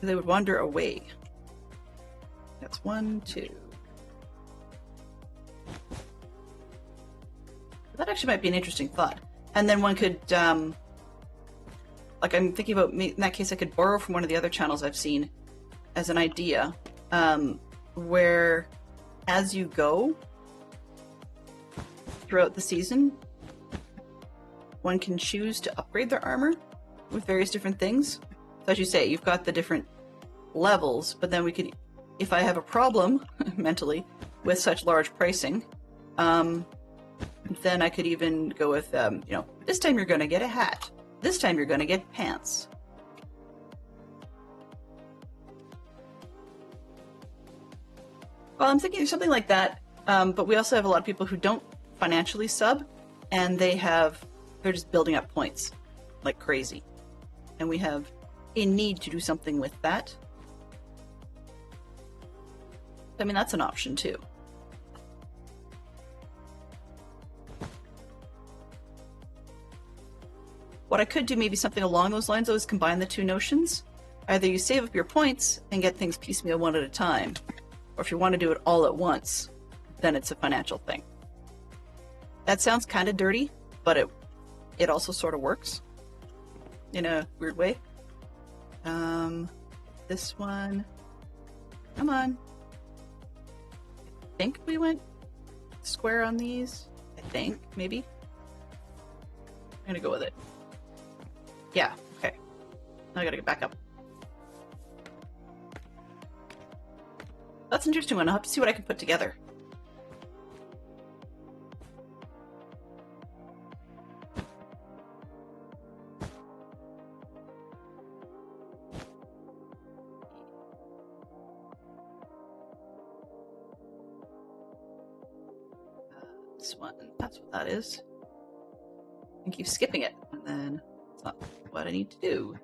They would wander away. That's 1, 2. That actually might be an interesting thought. And then one could, like I'm thinking about, in that case I could borrow from one of the other channels I've seen as an idea, where as you go throughout the season, one can choose to upgrade their armor with various different things. So as you say, you've got the different levels, but then we could, if I have a problem mentally with such large pricing, then I could even go with, you know, this time you're going to get a hat. This time you're going to get pants. Well, I'm thinking of something like that, but we also have a lot of people who don't financially sub, and they're just building up points like crazy. And we have a need to do something with that. I mean, that's an option too. What I could do, maybe something along those lines, though, is combine the two notions. Either you save up your points and get things piecemeal one at a time, or if you want to do it all at once, then it's a financial thing. That sounds kind of dirty, but it also sort of works in a weird way. This one, come on. I think we went square on these. I think, maybe. I'm gonna go with it. Yeah, okay. Now I gotta get back up. That's an interesting one. I'll have to see what I can put together. This one, that's what that is. I keep skipping it, and then it's not what I need to do.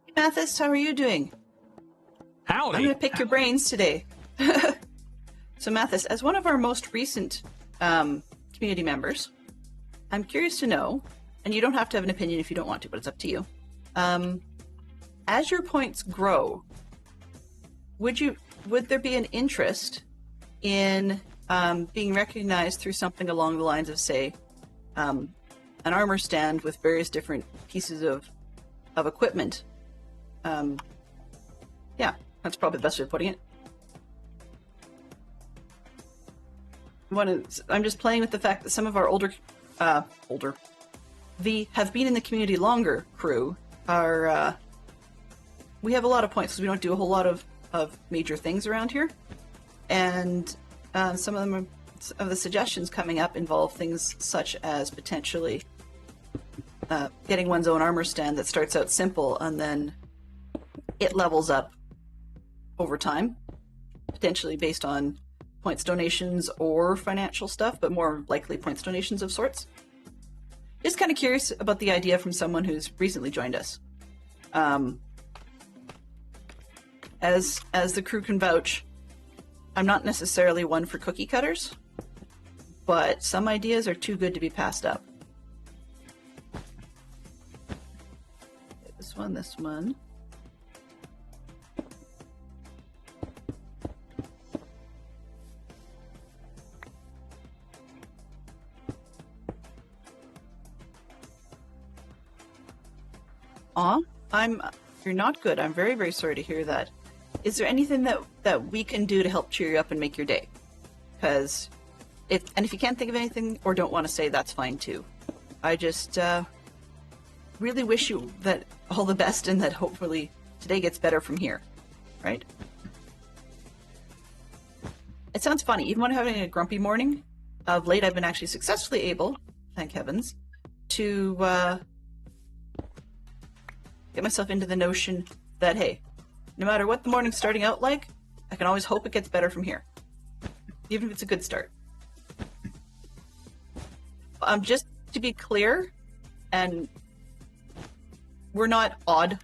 Hey, Mathis, how are you doing? Howdy. I'm going to pick your brains today. So Mathis, as one of our most recent community members, I'm curious to know, and you don't have to have an opinion if you don't want to, but it's up to you. As your points grow, would you would there be an interest in being recognized through something along the lines of, say, an armor stand with various different pieces of equipment? Yeah, that's probably the best way of putting it. I'm just playing with the fact that some of our have been in the community longer crew are, we have a lot of points because we don't do a whole lot of major things around here. And some of the suggestions coming up involve things such as potentially getting one's own armor stand that starts out simple and then it levels up over time, potentially based on points donations or financial stuff, but more likely points donations of sorts. Just kind of curious about the idea from someone who's recently joined us. As the crew can vouch, I'm not necessarily one for cookie cutters, but some ideas are too good to be passed up. This one. Aw, you're not good. I'm very, very sorry to hear that. Is there anything that we can do to help cheer you up and make your day? Because if you can't think of anything or don't want to say, that's fine too. I just really wish you that all the best and that hopefully today gets better from here, right? It sounds funny. Even when I'm having a grumpy morning, of late I've been actually successfully able, thank heavens, to get myself into the notion that, hey, no matter what the morning's starting out like, I can always hope it gets better from here, even if it's a good start. Just to be clear, and we're not odd.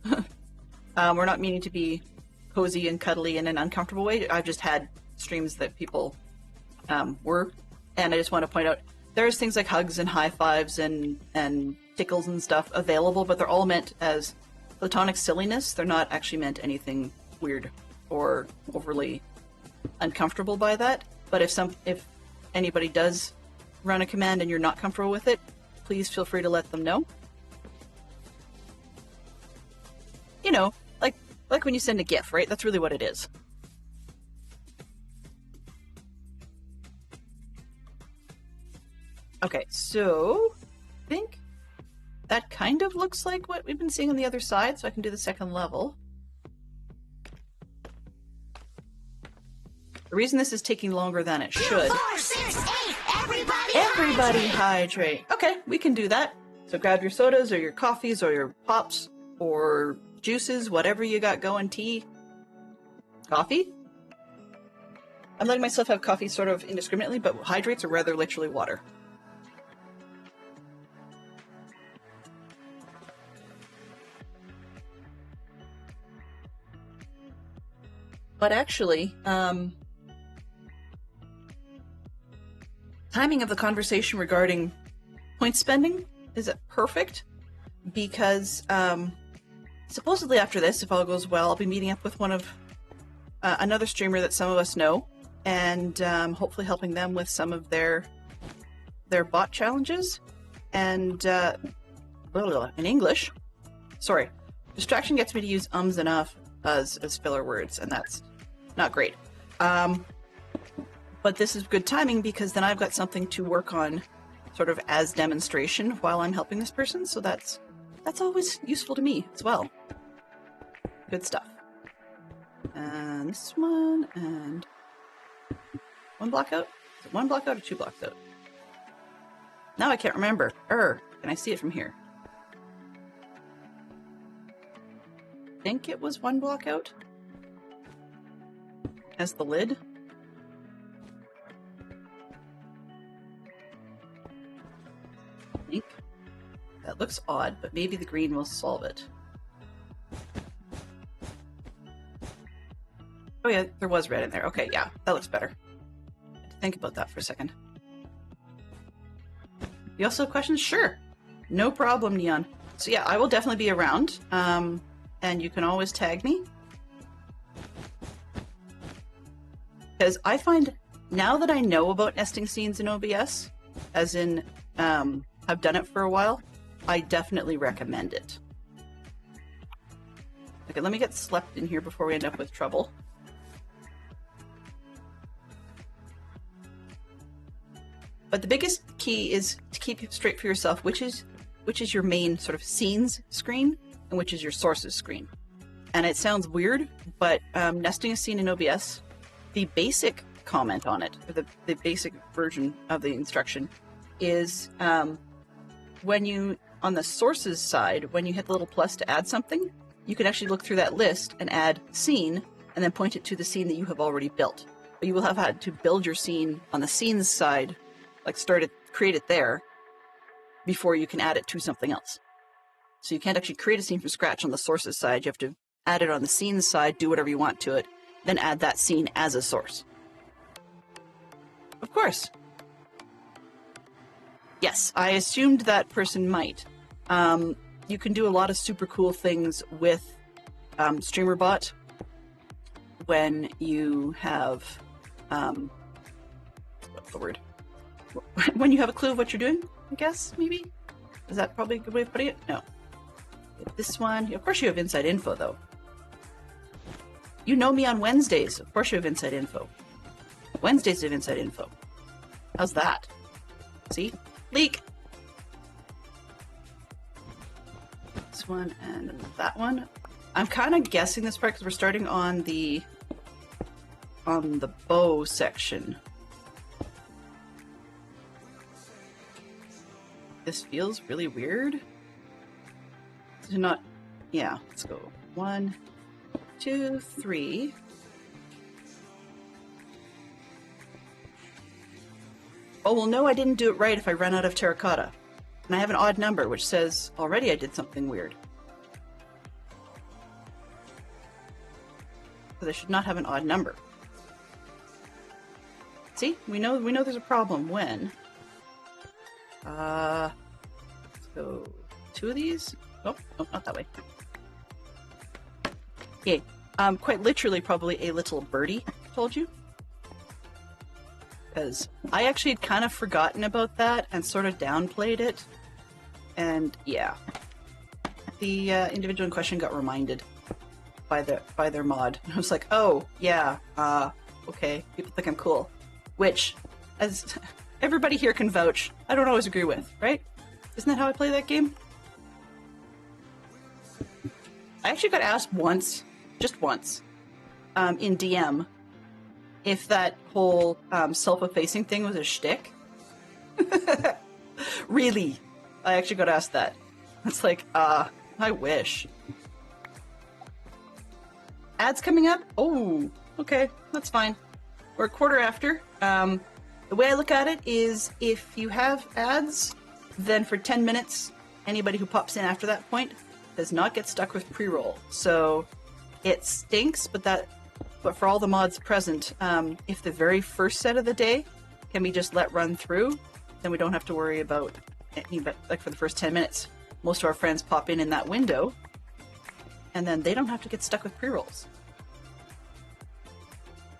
We're not meaning to be cozy and cuddly in an uncomfortable way. I've just had streams that people were, and I just want to point out there's things like hugs and high fives and tickles and stuff available, but they're all meant as platonic silliness. They're not actually meant anything weird or overly uncomfortable by that. But if anybody does run a command and you're not comfortable with it, please feel free to let them know. You know, like when you send a GIF, right? That's really what it is. Okay, so I think that kind of looks like what we've been seeing on the other side, so I can do the second level. The reason this is taking longer than it should... 4, 6, 8, everybody hydrate! Okay, we can do that. So grab your sodas or your coffees or your pops or juices, whatever you got going, tea. Coffee? I'm letting myself have coffee sort of indiscriminately, but hydrates are rather literally water. But actually, timing of the conversation regarding point spending is perfect because supposedly after this, if all goes well, I'll be meeting up with one of another streamer that some of us know, and hopefully helping them with some of their bot challenges. And in English, sorry, distraction gets me to use ums and ahs as filler words, and that's not great. But this is good timing because then I've got something to work on sort of as demonstration while I'm helping this person, so that's always useful to me as well. Good stuff. And this one, and one block out? Is it one block out or 2 blocks out? Now I can't remember. Can I see it from here? I think it was 1 block out as the lid. I think that looks odd, but maybe the green will solve it. Oh yeah, there was red in there. Okay, yeah, that looks better. I had to think about that for a second. You also have questions? Sure. No problem, Neon. So yeah, I will definitely be around. And you can always tag me. Because I find now that I know about nesting scenes in OBS, as in I've done it for a while, I definitely recommend it. Okay, let me get slept in here before we end up with trouble. But the biggest key is to keep straight for yourself which is your main sort of scenes screen and which is your sources screen. And it sounds weird, but nesting a scene in OBS, the basic comment on it, or the basic version of the instruction is when you, on the sources side, when you hit the little plus to add something, you can actually look through that list and add scene and then point it to the scene that you have already built. But you will have had to build your scene on the scenes side, like create it there before you can add it to something else. So you can't actually create a scene from scratch on the sources side. You have to add it on the scenes side, do whatever you want to it, then add that scene as a source. Of course. Yes, I assumed that person might. You can do a lot of super cool things with StreamerBot when you have what's the word? When you have a clue of what you're doing, I guess, maybe? Is that probably a good way of putting it? No. This one, of course you have inside info, though. You know me on Wednesdays. Of course you have inside info. Wednesdays have inside info. How's that? See? Leak! This one and that one. I'm kind of guessing this part because we're starting on the bow section. This feels really weird. To not, yeah, let's go. 1, 2, 3. Oh, well, no, I didn't do it right if I run out of terracotta. And I have an odd number, which says already I did something weird. Because I should not have an odd number. See, we know there's a problem when. Let's go 2 of these. Oh, no, not that way. Okay, quite literally probably a little birdie, told you. Because I actually had kind of forgotten about that and sort of downplayed it. And yeah, the individual in question got reminded by their mod. And I was like, oh, yeah, okay, people think I'm cool. Which, as everybody here can vouch, I don't always agree with, right? Isn't that how I play that game? I actually got asked once, just once, in DM, if that whole self-effacing thing was a shtick. Really? I actually got asked that. It's like, I wish. Ads coming up? Oh, okay, that's fine. We're a quarter after. The way I look at it is if you have ads, then for 10 minutes, anybody who pops in after that point does not get stuck with pre-roll. So it stinks, but for all the mods present, if the very first set of the day can be just let run through, then we don't have to worry about any, like for the first 10 minutes. Most of our friends pop in that window, and then they don't have to get stuck with pre-rolls.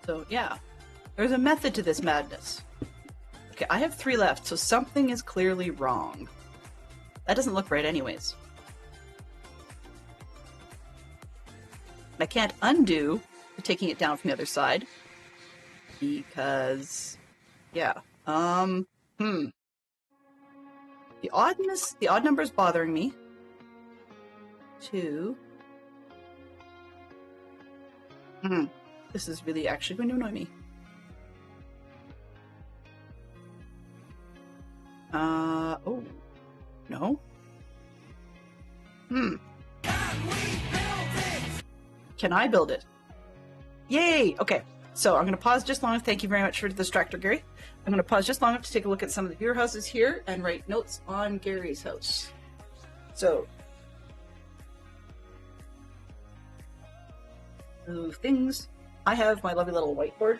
So yeah, there's a method to this madness. Okay, I have 3 left, so something is clearly wrong. That doesn't look right anyways. I can't undo taking it down from the other side because, yeah, the odd number is bothering me. 2. This is really actually going to annoy me. Oh, no. Can I build it? Yay! Okay, so I'm going to pause just long enough. Thank you very much for the distractor, Gary. I'm going to pause just long enough to take a look at some of the viewer houses here and write notes on Gary's house. So, things. I have my lovely little whiteboard,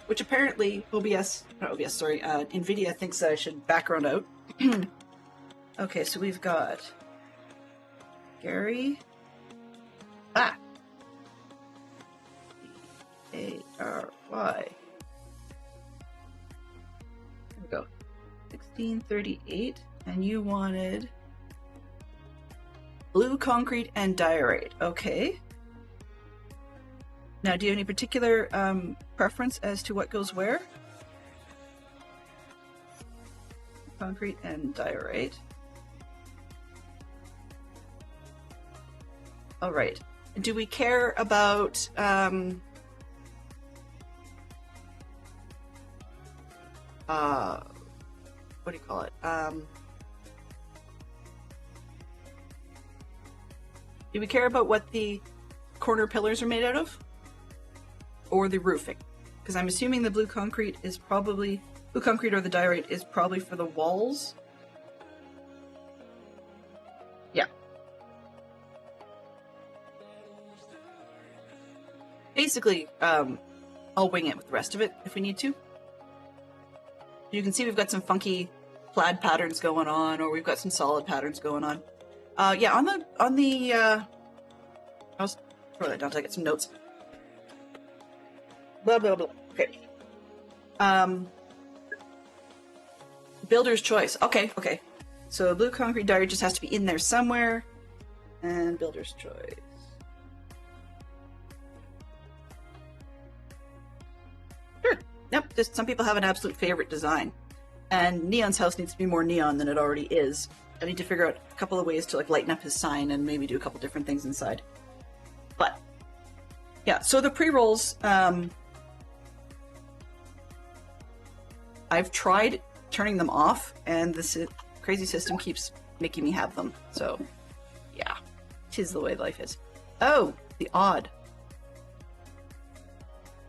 which apparently NVIDIA thinks I should background out. Okay, so we've got Gary. There we go. 1638, and you wanted blue concrete and diorite. Okay. Now, do you have any particular preference as to what goes where? Concrete and diorite. All right. Do we care about what do you call it? Do we care about what the corner pillars are made out of? Or the roofing? Because I'm assuming the blue concrete is probably, blue concrete or the diorite is probably for the walls. Yeah. Basically, I'll wing it with the rest of it if we need to. You can see we've got some funky plaid patterns going on, or we've got some solid patterns going on. Yeah, on the I'll throw that down till I get some notes. Blah, blah, blah. Okay. Builder's choice. Okay, okay. So blue concrete diorite just has to be in there somewhere. And builder's choice. Sure. Yep, just some people have an absolute favorite design. And Neon's house needs to be more neon than it already is. I need to figure out a couple of ways to like lighten up his sign and maybe do a couple different things inside. But yeah, so the pre-rolls, I've tried turning them off, and this crazy system keeps making me have them. So yeah, 'tis the way life is. Oh, the odd.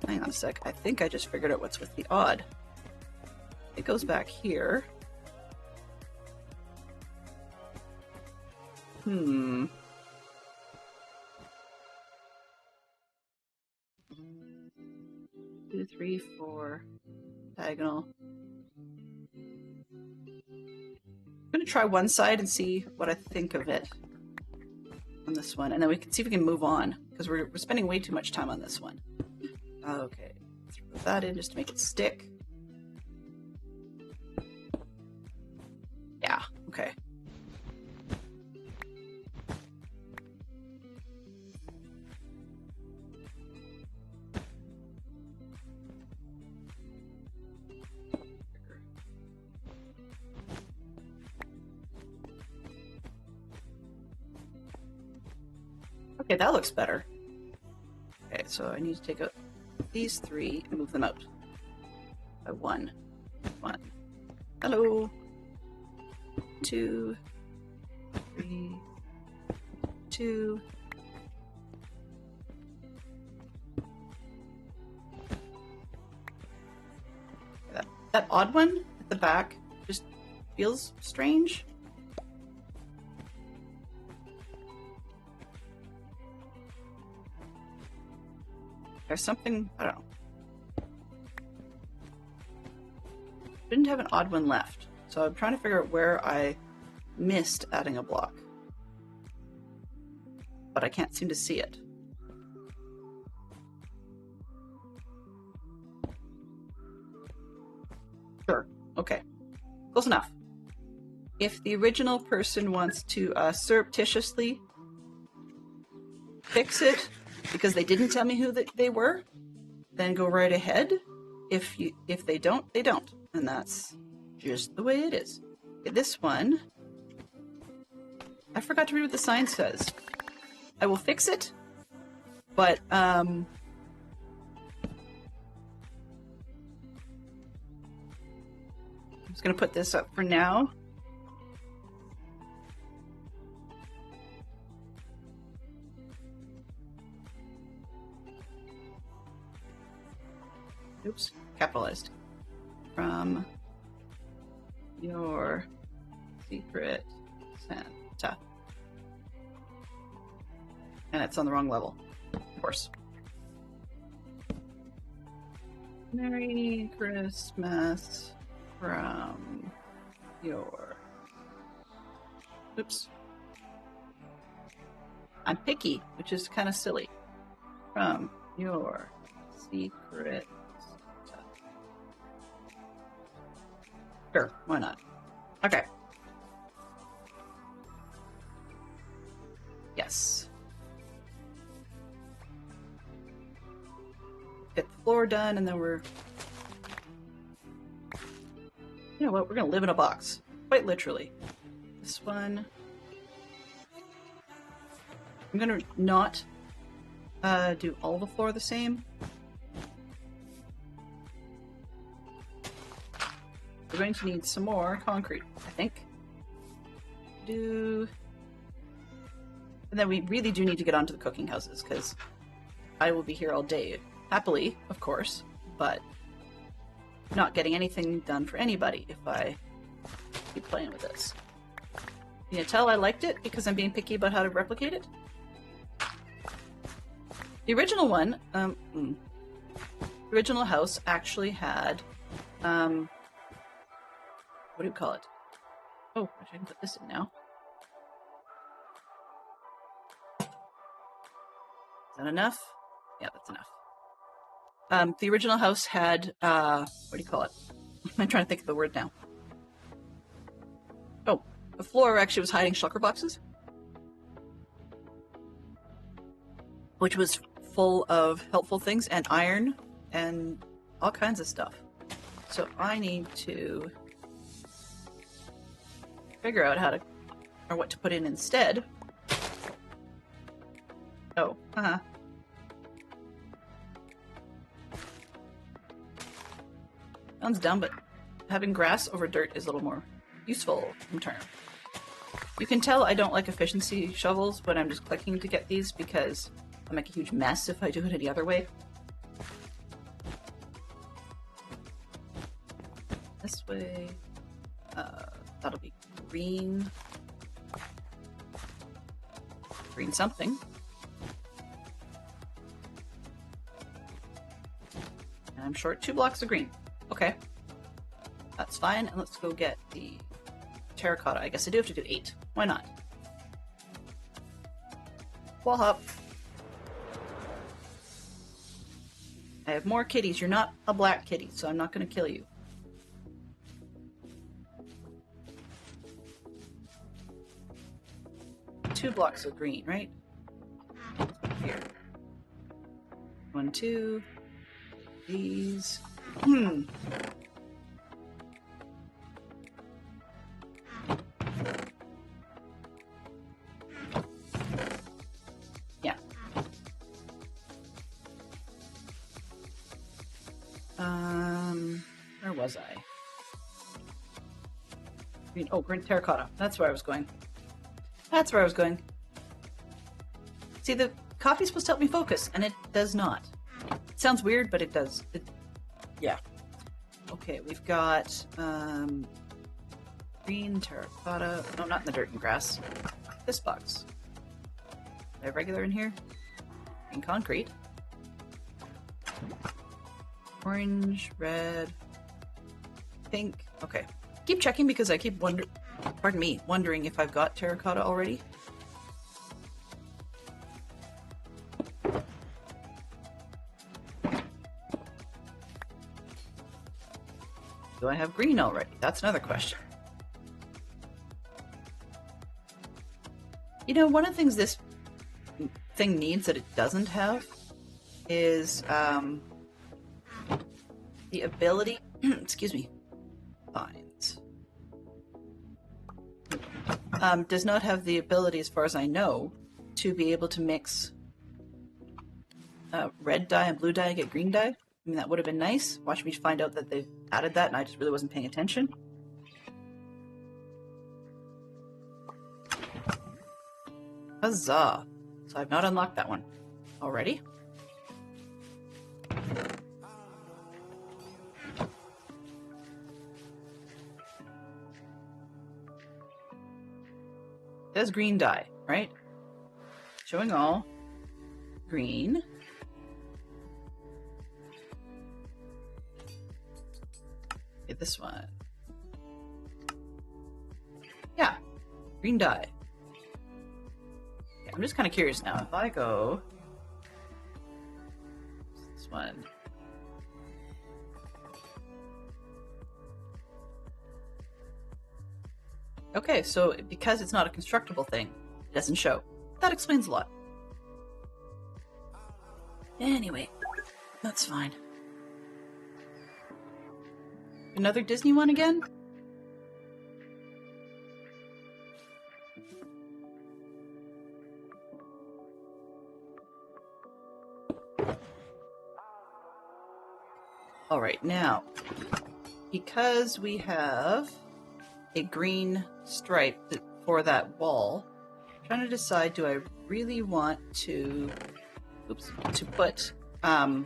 Hang on a sec. I think I just figured out what's with the odd. It goes back here. Hmm. 2, 3, 4. Diagonal. I'm going to try one side and see what I think of it on this one, and then we can see if we can move on, because we're spending way too much time on this one. Okay, throw that in just to make it stick. Yeah, okay. Okay, that looks better. Okay, so I need to take out these three and move them out by one. One. Hello. 2, 3, 2. That odd one at the back just feels strange. There's something, I don't know. Didn't have an odd one left, so I'm trying to figure out where I missed adding a block. But I can't seem to see it. Sure, okay. Close enough. If the original person wants to surreptitiously fix it, because they didn't tell me who they were, then go right ahead. If they don't, they don't. And that's just the way it is. Okay, this one, I forgot to read what the sign says. I will fix it, but I'm just going to put this up for now. Oops, capitalized. From your secret Santa. And it's on the wrong level, of course. Merry Christmas from your... Oops. I'm picky, which is kind of silly. From your secret. Sure, why not? Okay. Yes. Get the floor done, and then we're... You know what? We're gonna live in a box. Quite literally. This one... I'm gonna not do all the floor the same. We're going to need some more concrete, I think. And then we really do need to get onto the cooking houses, because I will be here all day. Happily, of course, but not getting anything done for anybody if I keep playing with this. Can you tell I liked it because I'm being picky about how to replicate it? The original one, the original house actually had, what do you call it? Oh, I can put this in now. Is that enough? Yeah, that's enough. The original house had, what do you call it? I'm trying to think of the word now. Oh, the floor actually was hiding shulker boxes, which was full of helpful things and iron and all kinds of stuff. So I need to figure out how to, or what to put in instead. Oh, sounds dumb, but having grass over dirt is a little more useful in turn. You can tell I don't like efficiency shovels when I'm just clicking to get these, because I'll make a huge mess if I do it any other way. This way, that'll be green. Green something. And I'm short 2 blocks of green. Okay. That's fine, and let's go get the terracotta. I guess I do have to do 8. Why not? Wall hop. I have more kitties. You're not a black kitty, so I'm not going to kill you. Two blocks of green, right? Here. 1, 2. These. Yeah. Where was I? Green. Oh, green terracotta. That's where I was going. That's where I was going. See, the coffee's supposed to help me focus, and it does not. It sounds weird, but it does. Yeah. Okay, we've got green terracotta. No, not in the dirt and grass. This box. Do I have regular in here? Green concrete. Orange, red, pink. Okay. Keep checking because I keep wondering if I've got terracotta already. Do I have green already? That's another question. You know, one of the things this thing needs that it doesn't have is the ability, excuse me, vines. Does not have the ability, as far as I know, to be able to mix red dye and blue dye and get green dye. I mean, that would have been nice. Watch me find out that they've added that and I just really wasn't paying attention. Huzzah! So I've not unlocked that one already. It says green dye, right? Showing all. Green. Okay, this one. Yeah, green dye. Okay, I'm just kind of curious now. If I go... This one. Okay, so because it's not a constructible thing, it doesn't show. That explains a lot. Anyway, that's fine. Another Disney one again? All right, now, because we have a green stripe for that wall, I'm trying to decide, do I really want to, to put a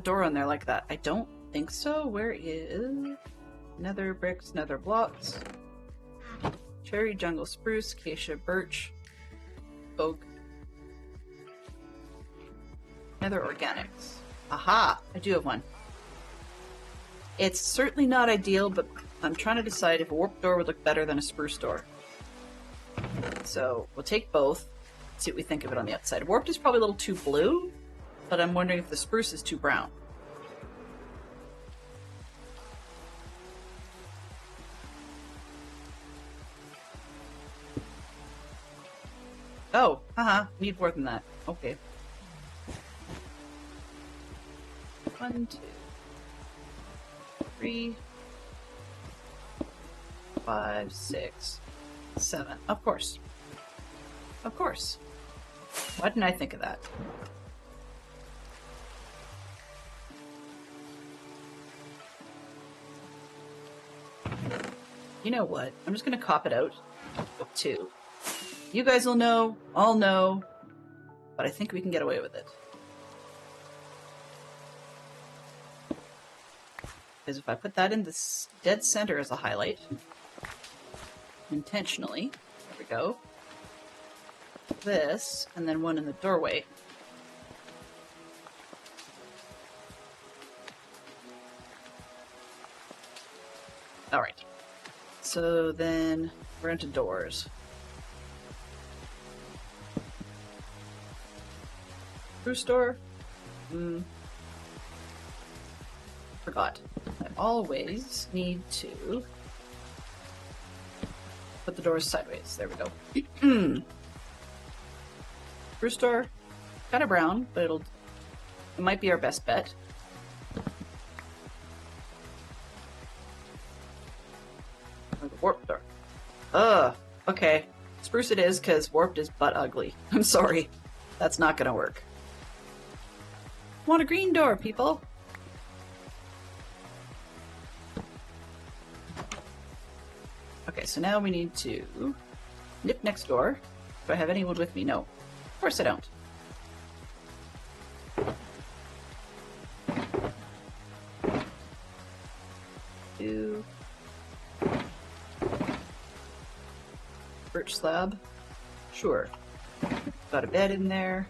door on there like that? I don't think so. Where is nether bricks, nether blocks, cherry, jungle spruce, acacia, birch, oak, nether organics. Aha! I do have one. It's certainly not ideal, but I'm trying to decide if a warp door would look better than a spruce door. So we'll take both, see what we think of it on the outside. Warped is probably a little too blue, but I'm wondering if the spruce is too brown. Oh, haha, need more than that. Okay. 1, 2, 3, 5, 6, 7. Of course. Of course. Why didn't I think of that? You know what? I'm just going to cop it out with 2. You guys will know, I'll know, but I think we can get away with it. Because if I put that in the dead center as a highlight, intentionally, there we go, this, and then one in the doorway. Alright, so then we're into doors. Spruce door? Forgot. I always need to put the doors sideways. There we go. Spruce door, kind of brown, but it might be our best bet. Or the warp door. Ugh. Okay. Spruce it is, because warped is butt ugly. I'm sorry. That's not gonna work. Want a green door, people? Okay, so now we need to nip next door. Do I have any wood with me? No. Of course I don't. Two. Birch slab. Sure. Got a bed in there.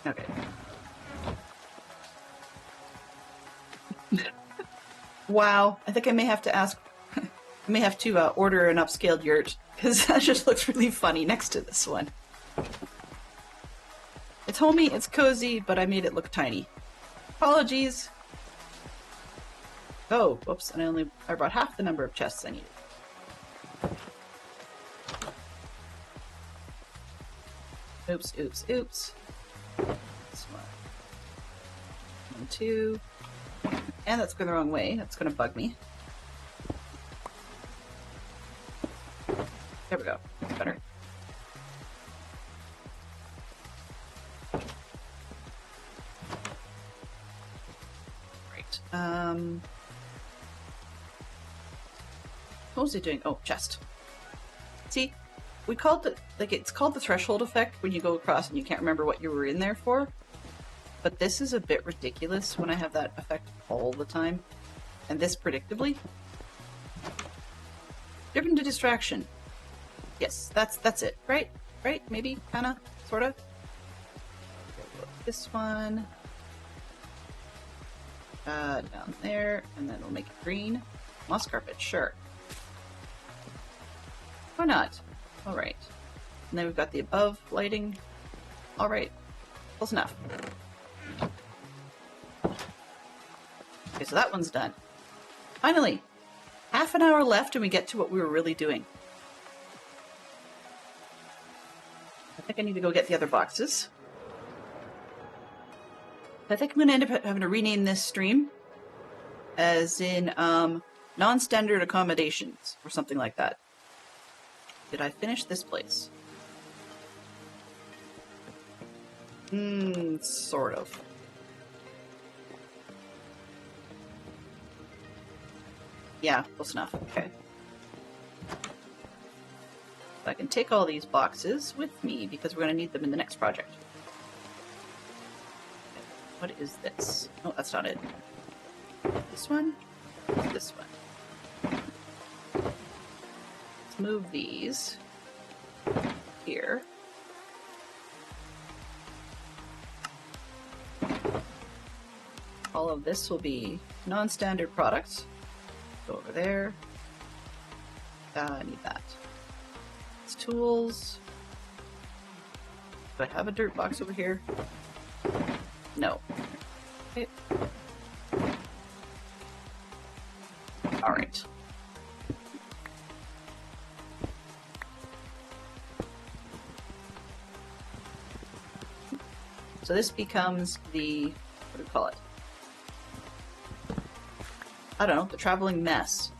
Okay. Wow, I think I may have to ask, I may have to order an upscaled yurt, because that just looks really funny next to this one. It's homey, it's cozy, but I made it look tiny. Apologies. Oh, whoops, and I brought half the number of chests I needed. Oops, oops, oops. This one. 1, 2. And that's going the wrong way. That's going to bug me. There we go. That's better. Right. What was it doing? Oh, chest. See? We called it, like, it's called the threshold effect when you go across and you can't remember what you were in there for. But this is a bit ridiculous when I have that effect all the time. And this predictably. Driven to distraction. Yes, that's it, right? Right? Maybe? Kinda? Sorta? This one. Down there, and then we'll make it green. Moss carpet, sure. Why not? Alright. And then we've got the above lighting. Alright. Close enough. Okay, so that one's done. Finally! Half an hour left and we get to what we were really doing. I think I need to go get the other boxes. I think I'm going to end up having to rename this stream as in non-standard accommodations or something like that. Did I finish this place? Sort of. Yeah, close enough. Okay. So I can take all these boxes with me because we're going to need them in the next project. What is this? Oh, that's not it. This one? This one. Let's move these here. All of this will be non-standard products. Go over there. I need that. It's tools. Do I have a dirt box over here? No. Okay. Alright. So this becomes the, what do we call it? I don't know, the traveling mess.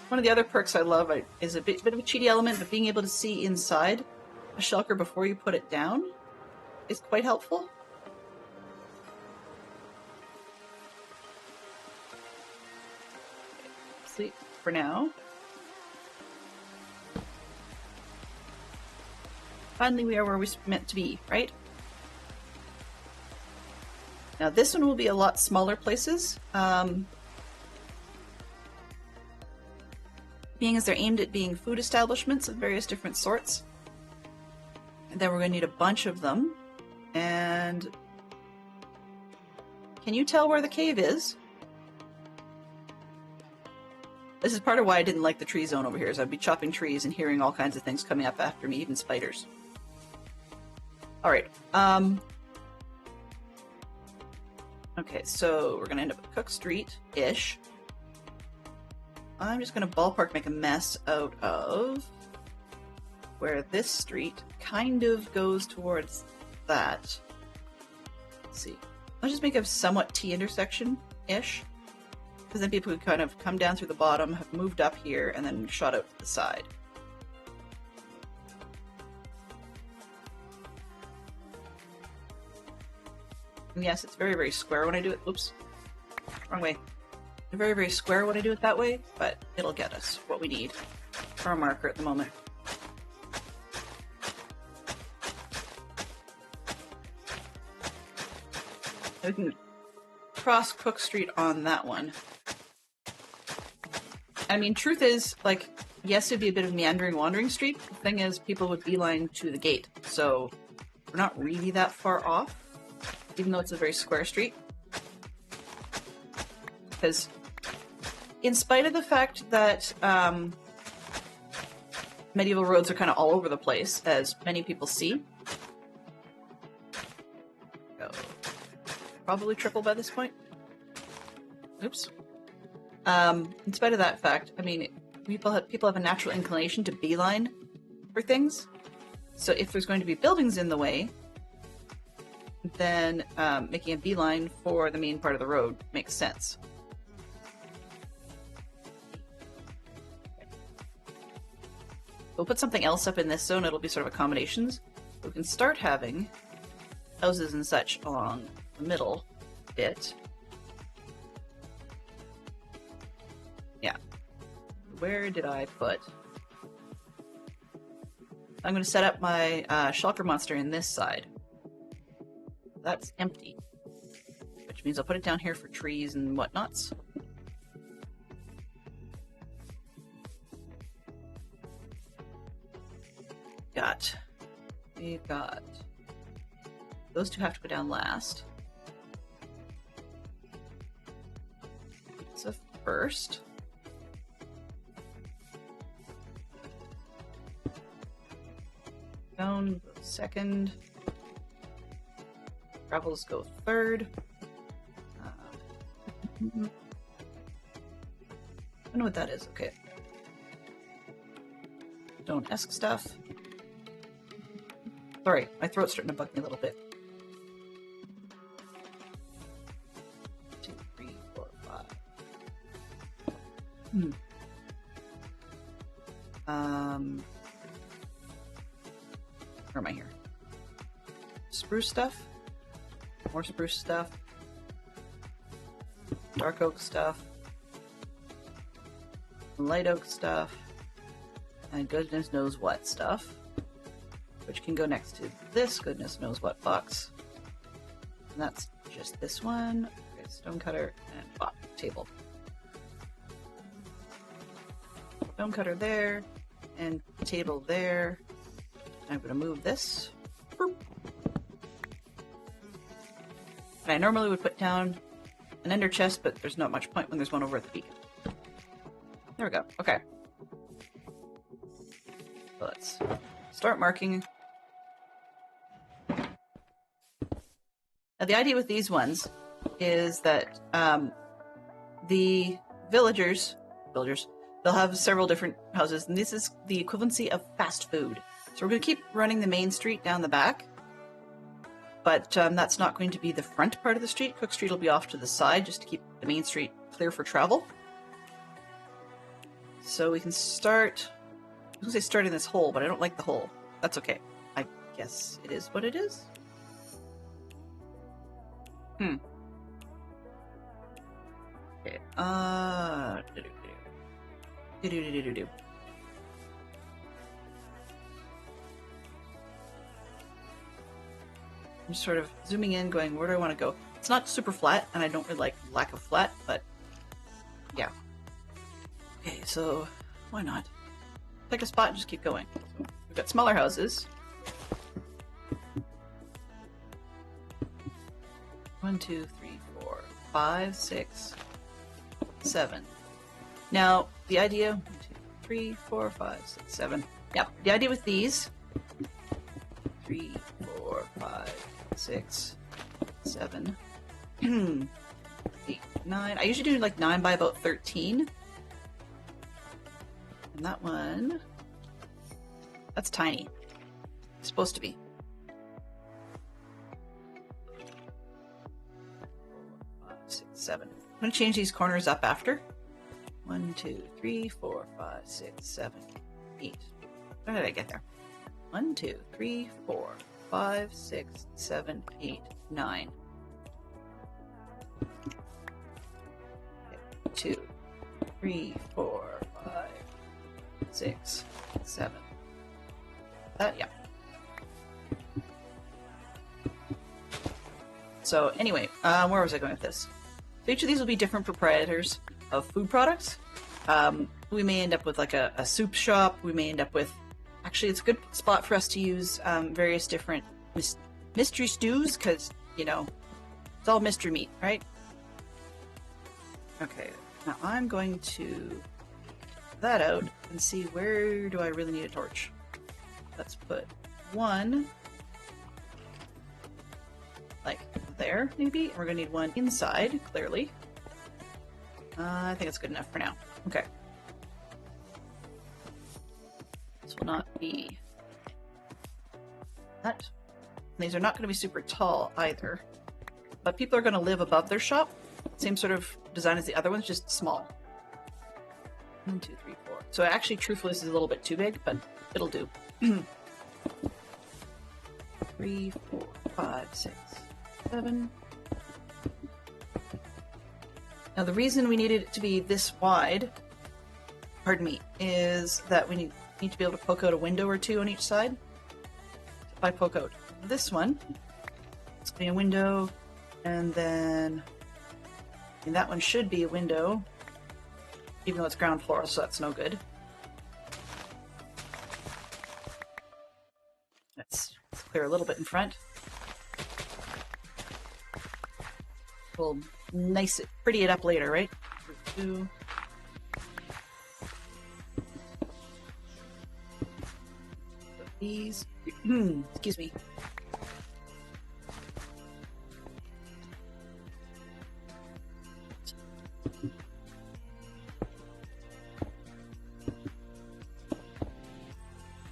One of the other perks I love is a bit of a cheaty element, but being able to see inside a shulker before you put it down is quite helpful. Sleep for now. Finally, we are where we're meant to be, right? Now this one will be a lot smaller places. Being as they're aimed at being food establishments of various different sorts. And then we're going to need a bunch of them. And can you tell where the cave is? This is part of why I didn't like the tree zone over here, is I'd be chopping trees and hearing all kinds of things coming up after me, even spiders. Alright, okay, so we're gonna end up with Cook Street-ish. I'm just gonna ballpark make a mess out of where this street kind of goes towards that. Let's see. Let's just make a somewhat T-intersection-ish. Because then people could kind of come down through the bottom, have moved up here, and then shot out to the side. And yes, it's very, very square when I do it. Oops. Wrong way. It's very, very square when I do it that way, but it'll get us what we need for our marker at the moment. We can cross Cook Street on that one. I mean, truth is, like, yes, it'd be a bit of meandering, wandering street. The thing is, people would beeline to the gate, so we're not really that far off, even though it's a very square street. Because, in spite of the fact that medieval roads are kind of all over the place, as many people see, probably triple by this point. Oops. In spite of that fact, I mean, people have a natural inclination to beeline for things. So if there's going to be buildings in the way, then making a beeline for the main part of the road makes sense. We'll put something else up in this zone. It'll be sort of accommodations. We can start having houses and such along the middle bit. Yeah. Where did I put? I'm going to set up my shulker monster in this side. That's empty. Which means I'll put it down here for trees and whatnots. Got we've got those two have to go down last. Pizza first. Stone goes second. Gravels go third. I know what that is. Okay. Stone-esque stuff. Sorry, my throat's starting to bug me a little bit. 2, 3, 4, 5. Where am I here? Spruce stuff. More spruce stuff. Dark oak stuff. Light oak stuff. And goodness knows what stuff. Which can go next to this goodness knows what box. And that's just this one. Okay, stone cutter and table. Stone cutter there. And table there. I'm going to move this. Boop. And I normally would put down an ender chest, but there's not much point when there's one over at the beacon. There we go. Okay. So let's start marking. Now the idea with these ones is that the villagers, they'll have several different houses, and this is the equivalency of fast food. So we're going to keep running the main street down the back, but that's not going to be the front part of the street. Cook Street will be off to the side just to keep the main street clear for travel. So we can start, I was going to say start in this hole, but I don't like the hole. That's okay. I guess it is what it is. Okay. I'm sort of zooming in, going, where do I want to go? It's not super flat, and I don't really like lack of flat, but yeah. Okay, so why not? Pick a spot and just keep going. So we've got smaller houses. 1, 2, 3, 4, 5, 6, 7. Now, the idea, 1, 2, 3, 4, 5, 6, 7. Yeah, the idea with these, 3, 4, 5, 6, 7, 8, 9. I usually do like 9 by about 13. And that one, that's tiny. It's supposed to be. 5, 6, 7. I'm going to change these corners up after. 1, 2, 3, 4, 5, 6, 7, 8. How did I get there? 1, 2, 3, 4, 5, 6, 7, 8, 9. 2, 3, 4, 5, 6, 7. Yeah. So anyway, where was I going with this? So each of these will be different proprietors of food products. We may end up with like a soup shop. We may end up with, actually it's a good spot for us to use various different mystery stews, because, you know, it's all mystery meat, right? Okay, now I'm going to that out and see, where do I really need a torch? Let's put one like there, maybe. We're gonna need one inside, clearly. I think it's good enough for now. Okay. This will not be that. These are not going to be super tall either, but people are going to live above their shop. Same sort of design as the other ones, just small. 1, 2, 3, 4. So actually, truthfully, this is a little bit too big, but it'll do. 3, 4, 5, 6, 7. Now the reason we needed it to be this wide, pardon me, is that we need to be able to poke out a window or two on each side. If I poke out this one, it's going to be a window, and then that one should be a window, even though it's ground floor, so that's no good. Let's clear a little bit in front. We'll pretty it up later, right? Two. These. Excuse me.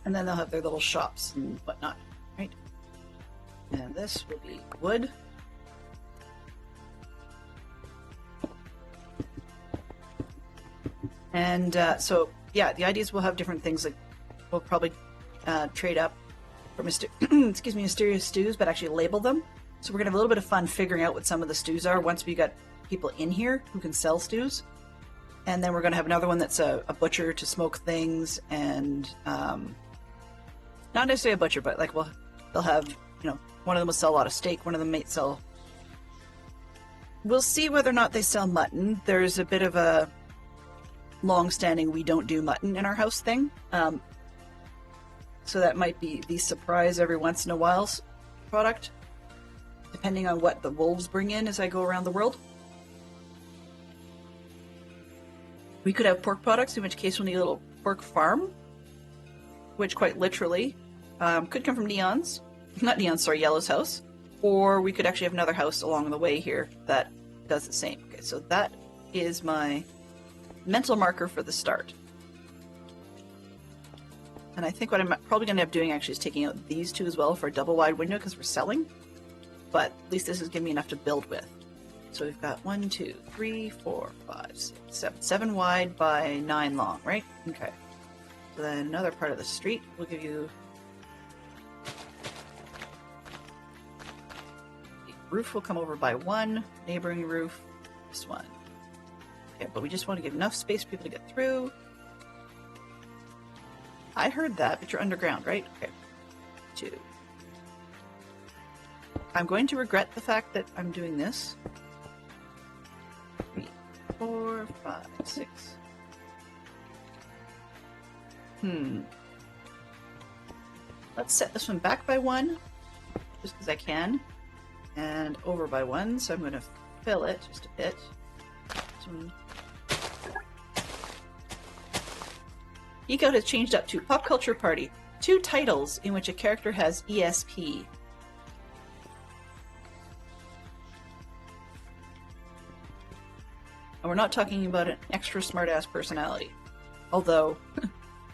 And then they'll have their little shops and whatnot, right? And this will be wood. And so, yeah, the ideas will have different things. Like we'll probably trade up for mysterious stews, but actually label them. So we're gonna have a little bit of fun figuring out what some of the stews are once we got people in here who can sell stews. And then we're gonna have another one that's a butcher to smoke things, and not necessarily a butcher, but like they'll have, you know, one of them will sell a lot of steak, one of them might sell. We'll see whether or not they sell mutton. There's a bit of a long-standing we don't do mutton in our house thing. So that might be the surprise every once in a while's product, depending on what the wolves bring in as I go around the world. We could have pork products, in which case we'll need a little pork farm, which quite literally could come from Neon's, not Neon's, sorry, Yellow's house, or we could actually have another house along the way here that does the same. Okay, so that is my mental marker for the start. And I think what I'm probably going to end up doing actually is taking out these two as well for a double wide window because we're selling. But at least this is giving me enough to build with. So we've got 1, 2, 3, 4, 5, 6, 7. 7 wide by 9 long, right? Okay. So then another part of the street will give you... The roof will come over by 1. Neighboring roof, this one. Okay, but we just want to give enough space for people to get through. I heard that, but you're underground, right? Okay. 2. I'm going to regret the fact that I'm doing this. 3, 4, 5, 6. Let's set this one back by 1, just because I can, and over by 1, so I'm going to fill it just a bit. Geek Out has changed up to Pop Culture Party, 2 titles in which a character has ESP. And we're not talking about an extra smart-ass personality. Although,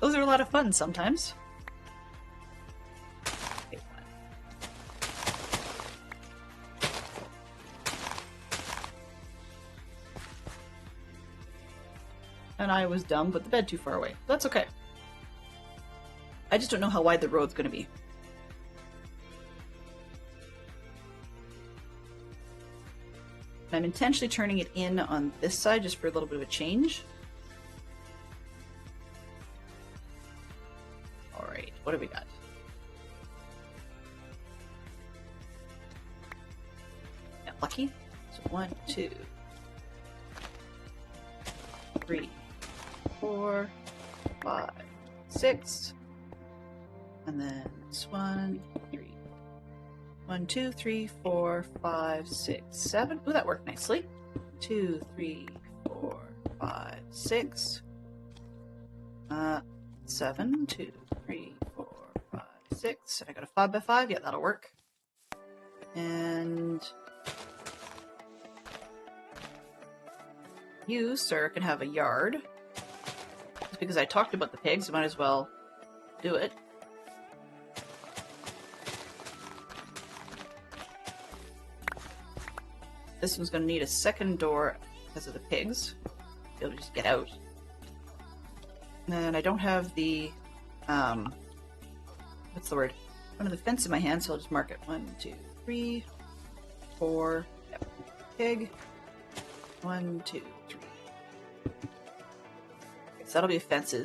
those are a lot of fun sometimes. Okay, and I was dumb, put the bed too far away. That's okay. I just don't know how wide the road's going to be. I'm intentionally turning it in on this side just for a little bit of a change. Alright, what have we got? Yeah, lucky. So 1, 2, 3, 4, 5, 6. And then this 1, 3. 1, 2, 3, 4, 5, 6, 7. Ooh, that worked nicely. 2, 3, 4, 5, 6. 7, 2, 3, 4, 5, 6. And I got a 5 by 5. Yeah, that'll work. And you, sir, can have a yard. Just because I talked about the pigs, I might as well do it. This one's going to need a second door because of the pigs. Be able to just get out. And I don't have the, what's the word? One of the fence in my hand, so I'll just mark it. 1, 2, 3, 4. Yep. Pig. 1, 2, 3. Okay, so that'll be a fence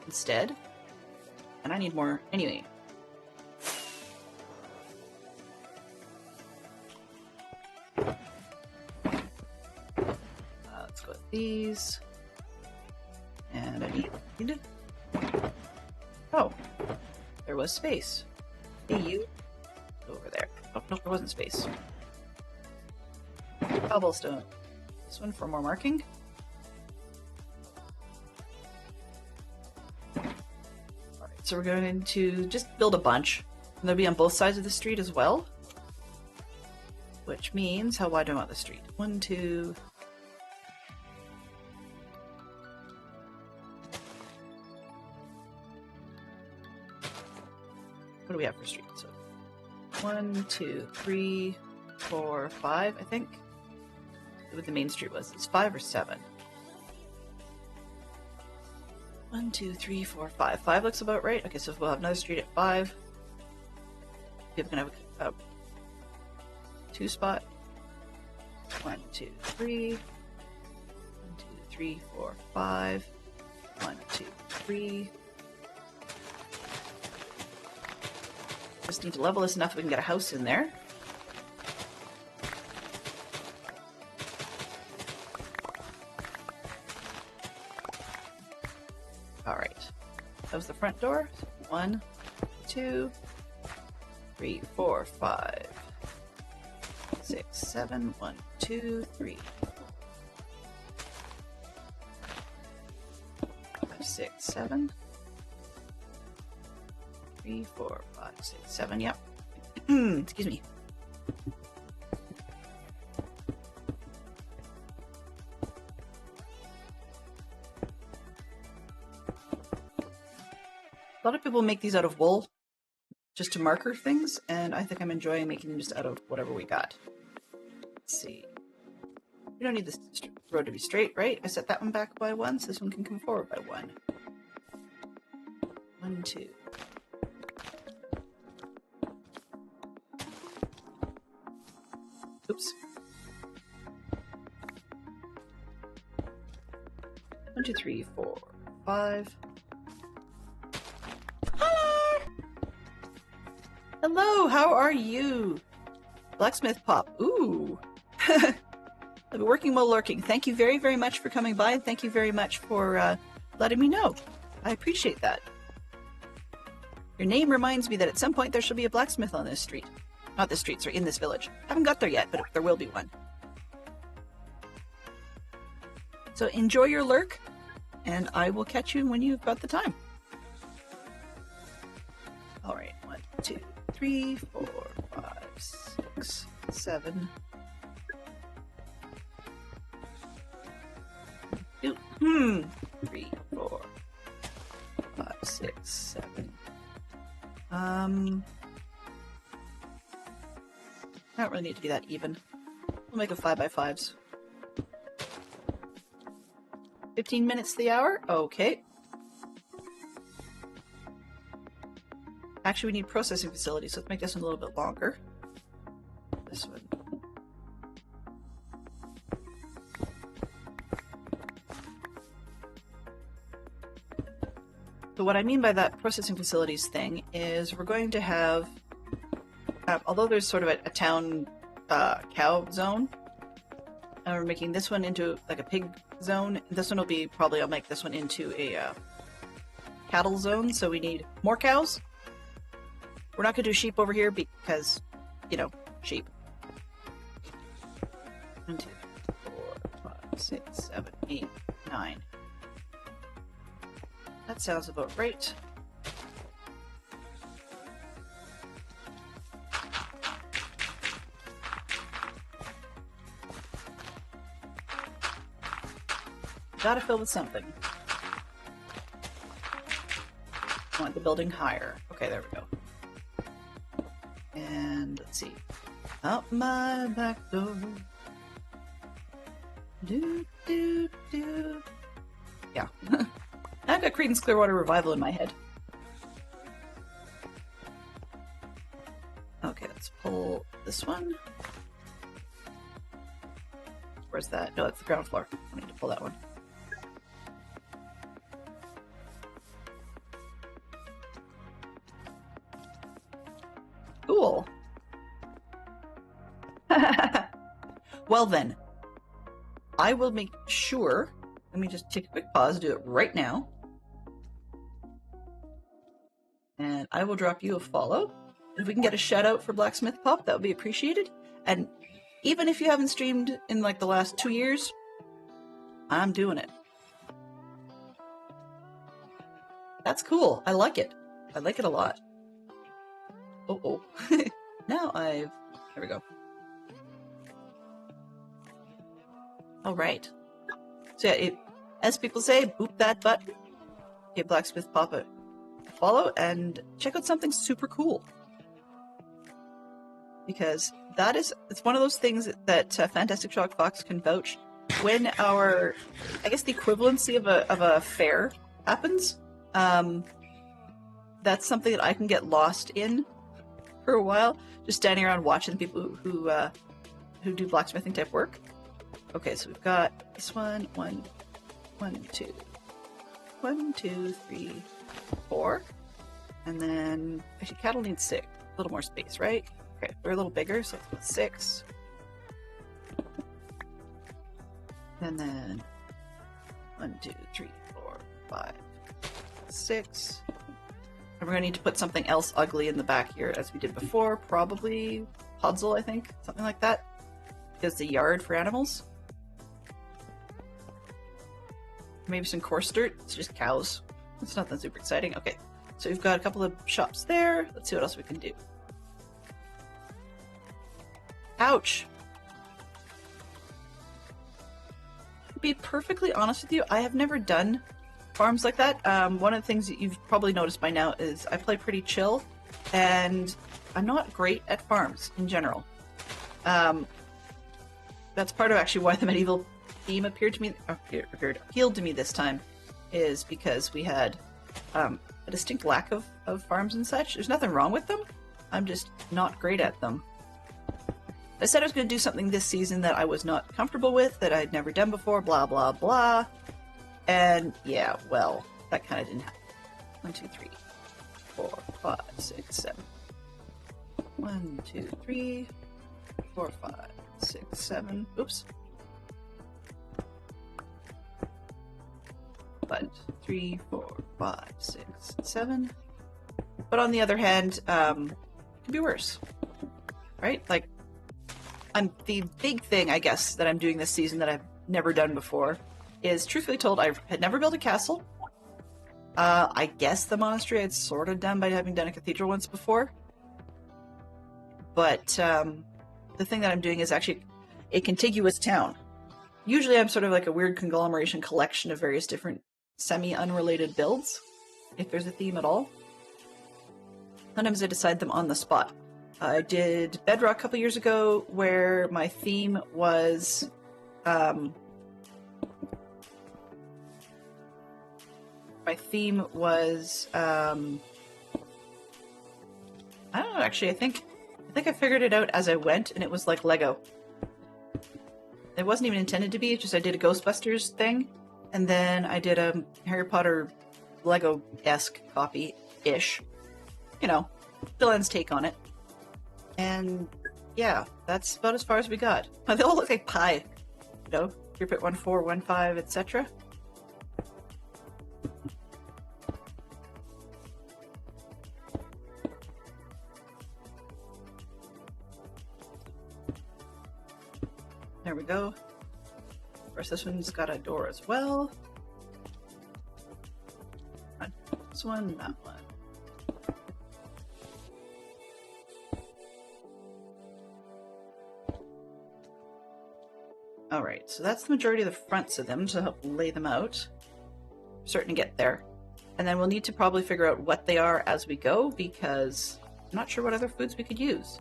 instead. And I need more anyway. These, and I need oh, there was space. Hey, you. Nope, there wasn't space. Cobblestone. This one for more marking. Alright, so we're going to just build a bunch. And they'll be on both sides of the street as well. Which means, how wide do I want the street? 1, 2... What do we have for street? So 1, 2, 3, 4, 5, I think. What the main street was. It's 5 or 7. 1, 2, 3, 4, 5. 5 looks about right. Okay, so we'll have another street at 5. People can have a 2 spot. 1, 2, 3. 1, 2, 3, 4, 5. 1, 2, 3. Just need to level this enough that we can get a house in there. Alright. That was the front door. 1, 2, 3, 4, 5, 6, 7. 1, 2, 3. 5, 6, 7. 3, 4, 5, 6, 7, yep. Excuse me. A lot of people make these out of wool, just to marker things, and I think I'm enjoying making them just out of whatever we got. Let's see. We don't need this road to be straight, right? I set that one back by 1, so this one can come forward by 1. 1, 2. Oops. 1, 2, 3, 4, 5. Hello! Hello, how are you? Blacksmith Pop. Ooh. I've been working while lurking. Thank you very, very much for coming by, and thank you very much for letting me know. I appreciate that. Your name reminds me that at some point there shall be a blacksmith on this street. Not this street, sorry, in this village. Haven't got there yet, but there will be one. So enjoy your lurk, and I will catch you when you've got the time. Alright, 1, 2, 3, 4, 5, 6, 7. 2, 3, 4, 5, 6, 7. I don't really need to be that even. We'll make a 5 by 5s. 15 minutes to the hour? Okay. Actually, we need processing facilities, so let's make this one a little bit longer. This one. So what I mean by that processing facilities thing is we're going to have, although there's sort of a town cow zone, and we're making this one into like a pig zone. This one will be probably, I'll make this one into a cattle zone, so we need more cows. We're not going to do sheep over here because, you know, sheep. 1, 2, 4, 5, 6, 7, 8, 9. That sounds about right. Gotta fill with something. I want the building higher. Okay, there we go. And let's see. Out my back door. Do, do, do. Yeah. I've got Creedence Clearwater Revival in my head. Okay, let's pull this one. Where's that? No, that's the ground floor. I need to pull that one. Cool. Well then, I will make sure, let me just take a quick pause, do it right now. And I will drop you a follow. If we can get a shout out for Blacksmith Pop, that would be appreciated. And even if you haven't streamed in like the last 2 years, I'm doing it. That's cool. I like it. I like it a lot. Oh. Now there we go. All right. So yeah, as people say, boop that button. Give Blacksmith Pop a follow and check out something super cool. Because it's one of those things that Fantastic Shock Fox can vouch. When I guess the equivalency of a fair happens, that's something that I can get lost in for a while, just standing around watching people who do blacksmithing type work. Okay, so we've got this one, 1, 2, 1, 2, 3, 4, and then actually cattle needs 6, a little more space, right? Okay, they're a little bigger, so it's 6. And then 1, 2, 3, 4, 5, 6. And we're going to need to put something else ugly in the back here, as we did before. Probably puzzle, I think. Something like that. It's a yard for animals. Maybe some coarse dirt. It's just cows. It's nothing super exciting. Okay, so we've got a couple of shops there. Let's see what else we can do. Ouch! To be perfectly honest with you, I have never done farms like that. One of the things that you've probably noticed by now is I play pretty chill, and I'm not great at farms in general. That's part of actually why the medieval theme appealed to me this time, is because we had a distinct lack of farms and such. There's nothing wrong with them. I'm just not great at them. I said I was going to do something this season that I was not comfortable with, that I'd never done before, blah, blah, blah. And yeah, well, that kind of didn't happen. 1, 2, 3, 4, 5, 6, 7. 1, 2, 3, 4, 5, 6, 7. Oops. 1, 2, 3, 4, 5, 6, 7. But on the other hand, it could be worse, right? Like, the big thing, I guess, that I'm doing this season that I've never done before is, truthfully told, I had never built a castle. I guess the monastery I'd sort of done by having done a cathedral once before. But the thing that I'm doing is actually a contiguous town. Usually I'm sort of like a weird conglomeration collection of various different semi-unrelated builds, if there's a theme at all. Sometimes I decide them on the spot. I did Bedrock a couple years ago, where my theme was I don't know, actually, I think I figured it out as I went, and it was like Lego. It wasn't even intended to be, it's just I did a Ghostbusters thing, and then I did a Harry Potter Lego-esque copy-ish. You know, Dylan's take on it. And yeah, that's about as far as we got. They all look like pie. You know, group at 1, 4, 1, 5, etc. There we go. Of course, this one's got a door as well. Not this one, that one. Alright, so that's the majority of the fronts of them, so I'll help lay them out. I'm starting to get there. And then we'll need to probably figure out what they are as we go, because I'm not sure what other foods we could use.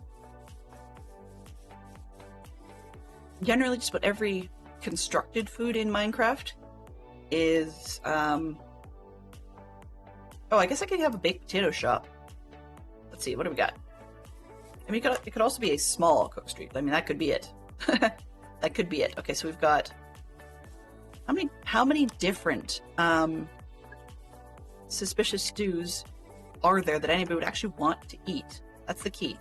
Generally, just about every constructed food in Minecraft is, oh, I guess I could have a baked potato shop. Let's see, what do we got? I mean, it could also be a small cook street. I mean, that could be it. That could be it. Okay, so we've got how many different suspicious stews are there that anybody would actually want to eat? That's the key.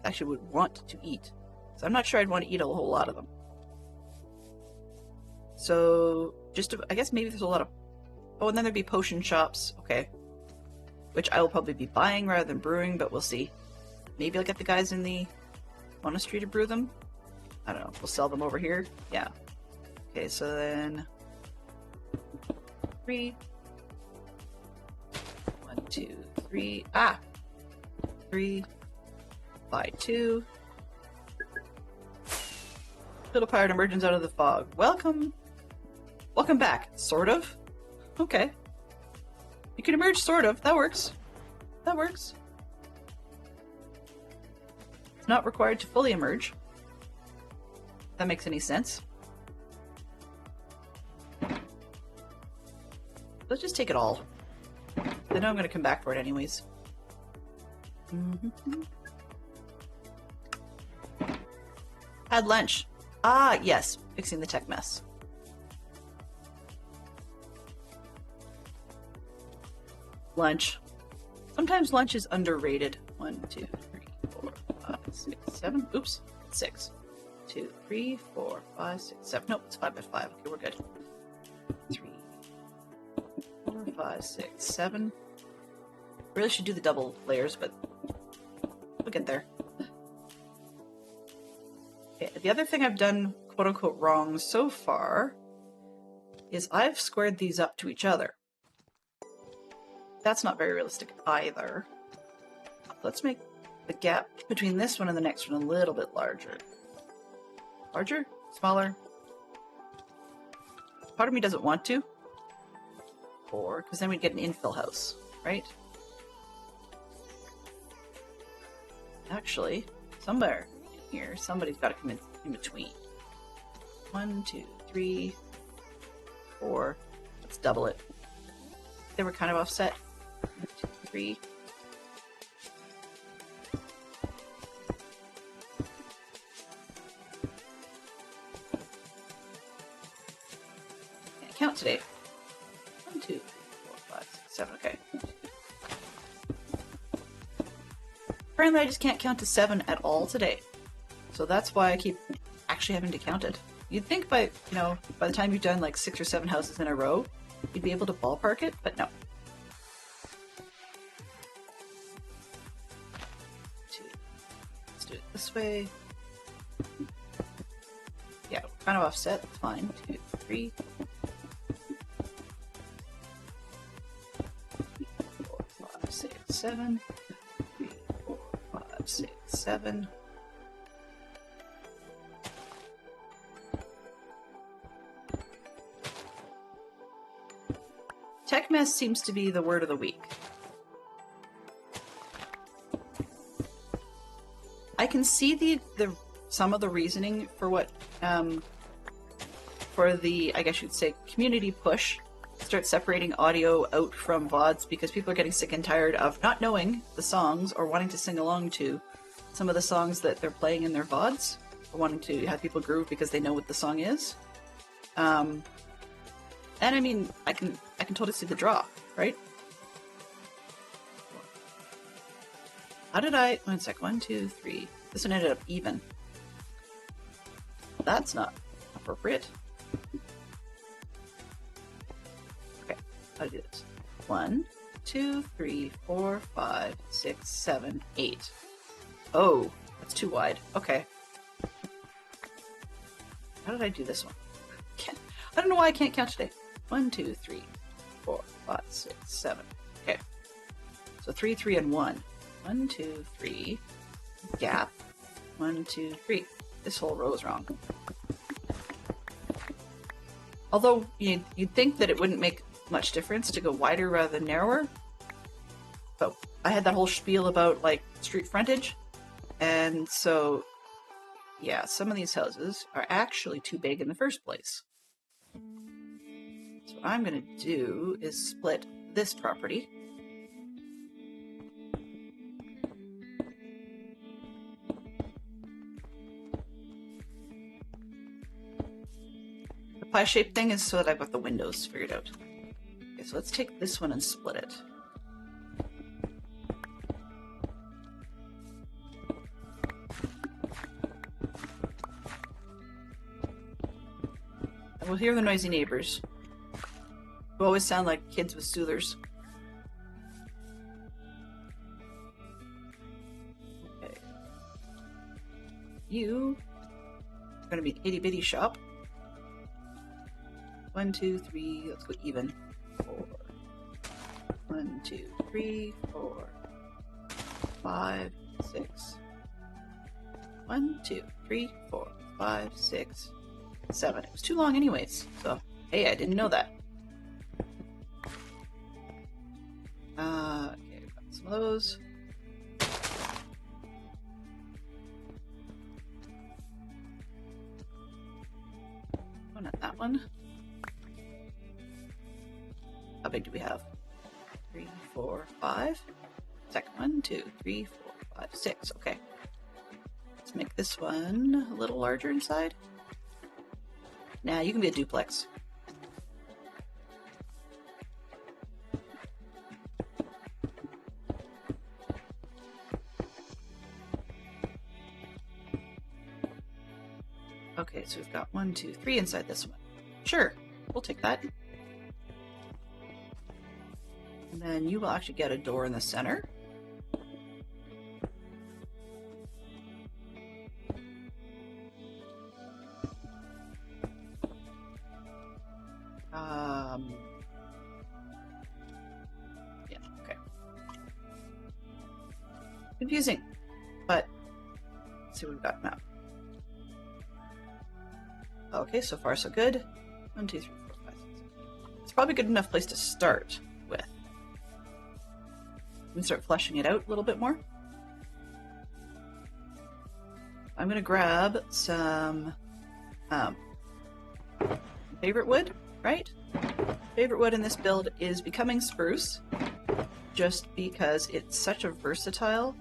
Actually would want to eat. So I'm not sure I'd want to eat a whole lot of them. So I guess maybe there's a lot of, oh, and then there'd be potion shops. Okay. which I will probably be buying rather than brewing, but we'll see. Maybe I'll get the guys in the monastery to brew them. I don't know. We'll sell them over here. Yeah. Okay, so then 3. 1, 2, 3. 3. Buy 2. Little pirate emergence out of the fog. Welcome. Welcome back. Sort of. Okay. You can emerge, sort of. That works. That works. It's not required to fully emerge. If that makes any sense. Let's just take it all. I know I'm going to come back for it anyways. Had lunch. Ah, yes. Fixing the tech mess. Lunch. Sometimes lunch is underrated. 1, 2, 3, 4, 5, 6, 7. Oops. 6. 2, 3, 4, 5, 6, 7. Nope, it's 5 by 5. Okay, we're good. 3, 4, 5, 6, 7. Really should do the double layers, but we'll get there. Okay, the other thing I've done, quote unquote, wrong so far is I've squared these up to each other. That's not very realistic either. Let's make the gap between this one and the next one a little bit larger. Larger? Smaller? Part of me doesn't want to. 4, because then we'd get an infill house, right? Actually, somewhere in here, somebody's got to come in between. 1, 2, 3, 4. Let's double it. They were kind of offset. 1, 2, 3. Can't count today. 1, 2, 3, 4, 5, 6, 7. Okay. Apparently I just can't count to 7 at all today. So that's why I keep actually having to count it. You'd think by the time you've done like 6 or 7 houses in a row, you'd be able to ballpark it, but no. 2. Let's do it this way. Yeah, kind of offset, that's fine. 2, 3. 4, 5, 6, 7. 3, 4, 5, 6, 7. Tech mess seems to be the word of the week. I can see the some of the reasoning for what for the, I guess you'd say, community push. Start separating audio out from VODs because people are getting sick and tired of not knowing the songs or wanting to sing along to some of the songs that they're playing in their VODs, or wanting to have people groove because they know what the song is. And I mean, I can totally see the draw, right? How did I... 1 sec. 1, 2, 3. This one ended up even. That's not appropriate. Okay, how do I do this? 1, 2, 3, 4, 5, 6, 7, 8. Oh, that's too wide. Okay. How did I do this one? I don't know why I can't count today. 1, 2, 3, 4, 5, 6, 7. Okay. So 3, 3, and 1. 1, 2, 3. Gap. 1, 2, 3. This whole row is wrong. Although you'd think that it wouldn't make much difference to go wider rather than narrower. But I had that whole spiel about like street frontage. And so, yeah, some of these houses are actually too big in the first place. So what I'm going to do is split this property. The pie-shaped thing is so that I've got the windows figured out. Okay, so let's take this one and split it. And we'll hear the noisy neighbors, who always sound like kids with soothers. You are going to be an itty bitty shop. 1, 2, 3. Let's go even. 4. 1, 2, 3, 4, 5, 6. 1, 2, 3, 4, 5, 6, 7. It was too long anyways, so hey, I didn't know that. Okay, got some of those. Oh, not that one. How big do we have? 3, 4, 5. Second one, 2, 3, 4, 5, 6. Okay. Let's make this one a little larger inside. Nah, you can be a duplex. Okay, so we've got 1, 2, 3 inside this one. Sure, we'll take that. And then you will actually get a door in the center. Yeah, okay. Confusing, but let's see what we've got now. Okay, so far so good. 1, 2, 3, 4, 5, 6. It's probably a good enough place to start with. We can start fleshing it out a little bit more. I'm gonna grab some favorite wood, right? Favorite wood in this build is Becoming Spruce, just because it's such a versatile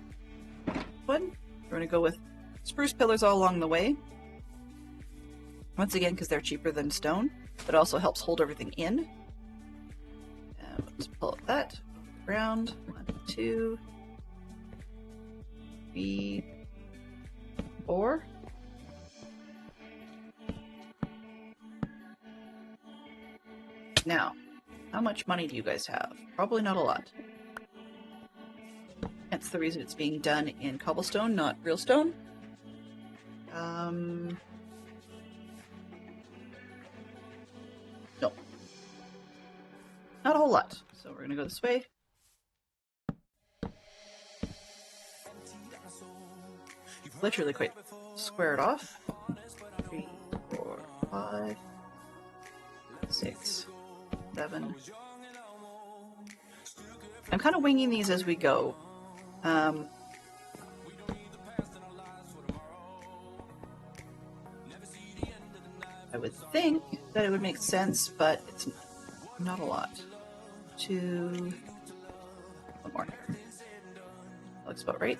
wood. We're gonna go with spruce pillars all along the way. Once again, because they're cheaper than stone, but also helps hold everything in. Let's pull up that round. 1, 2, 3, 4. Now, how much money do you guys have? Probably not a lot. That's the reason it's being done in cobblestone, not real stone. No. Not a whole lot. So we're gonna go this way. Literally quite square it off. 3, 4, 5, 6, 7. I'm kind of winging these as we go. I would think that it would make sense, but it's not a lot. 2, 1 more. Looks about right.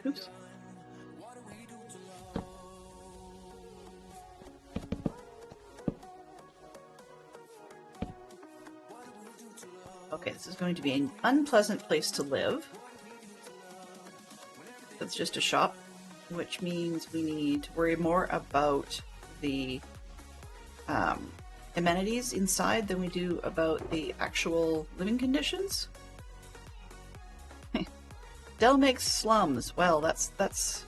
Oops. Okay, this is going to be an unpleasant place to live. It's just a shop, which means we need to worry more about the amenities inside than we do about the actual living conditions. Dell makes slums. Well, that's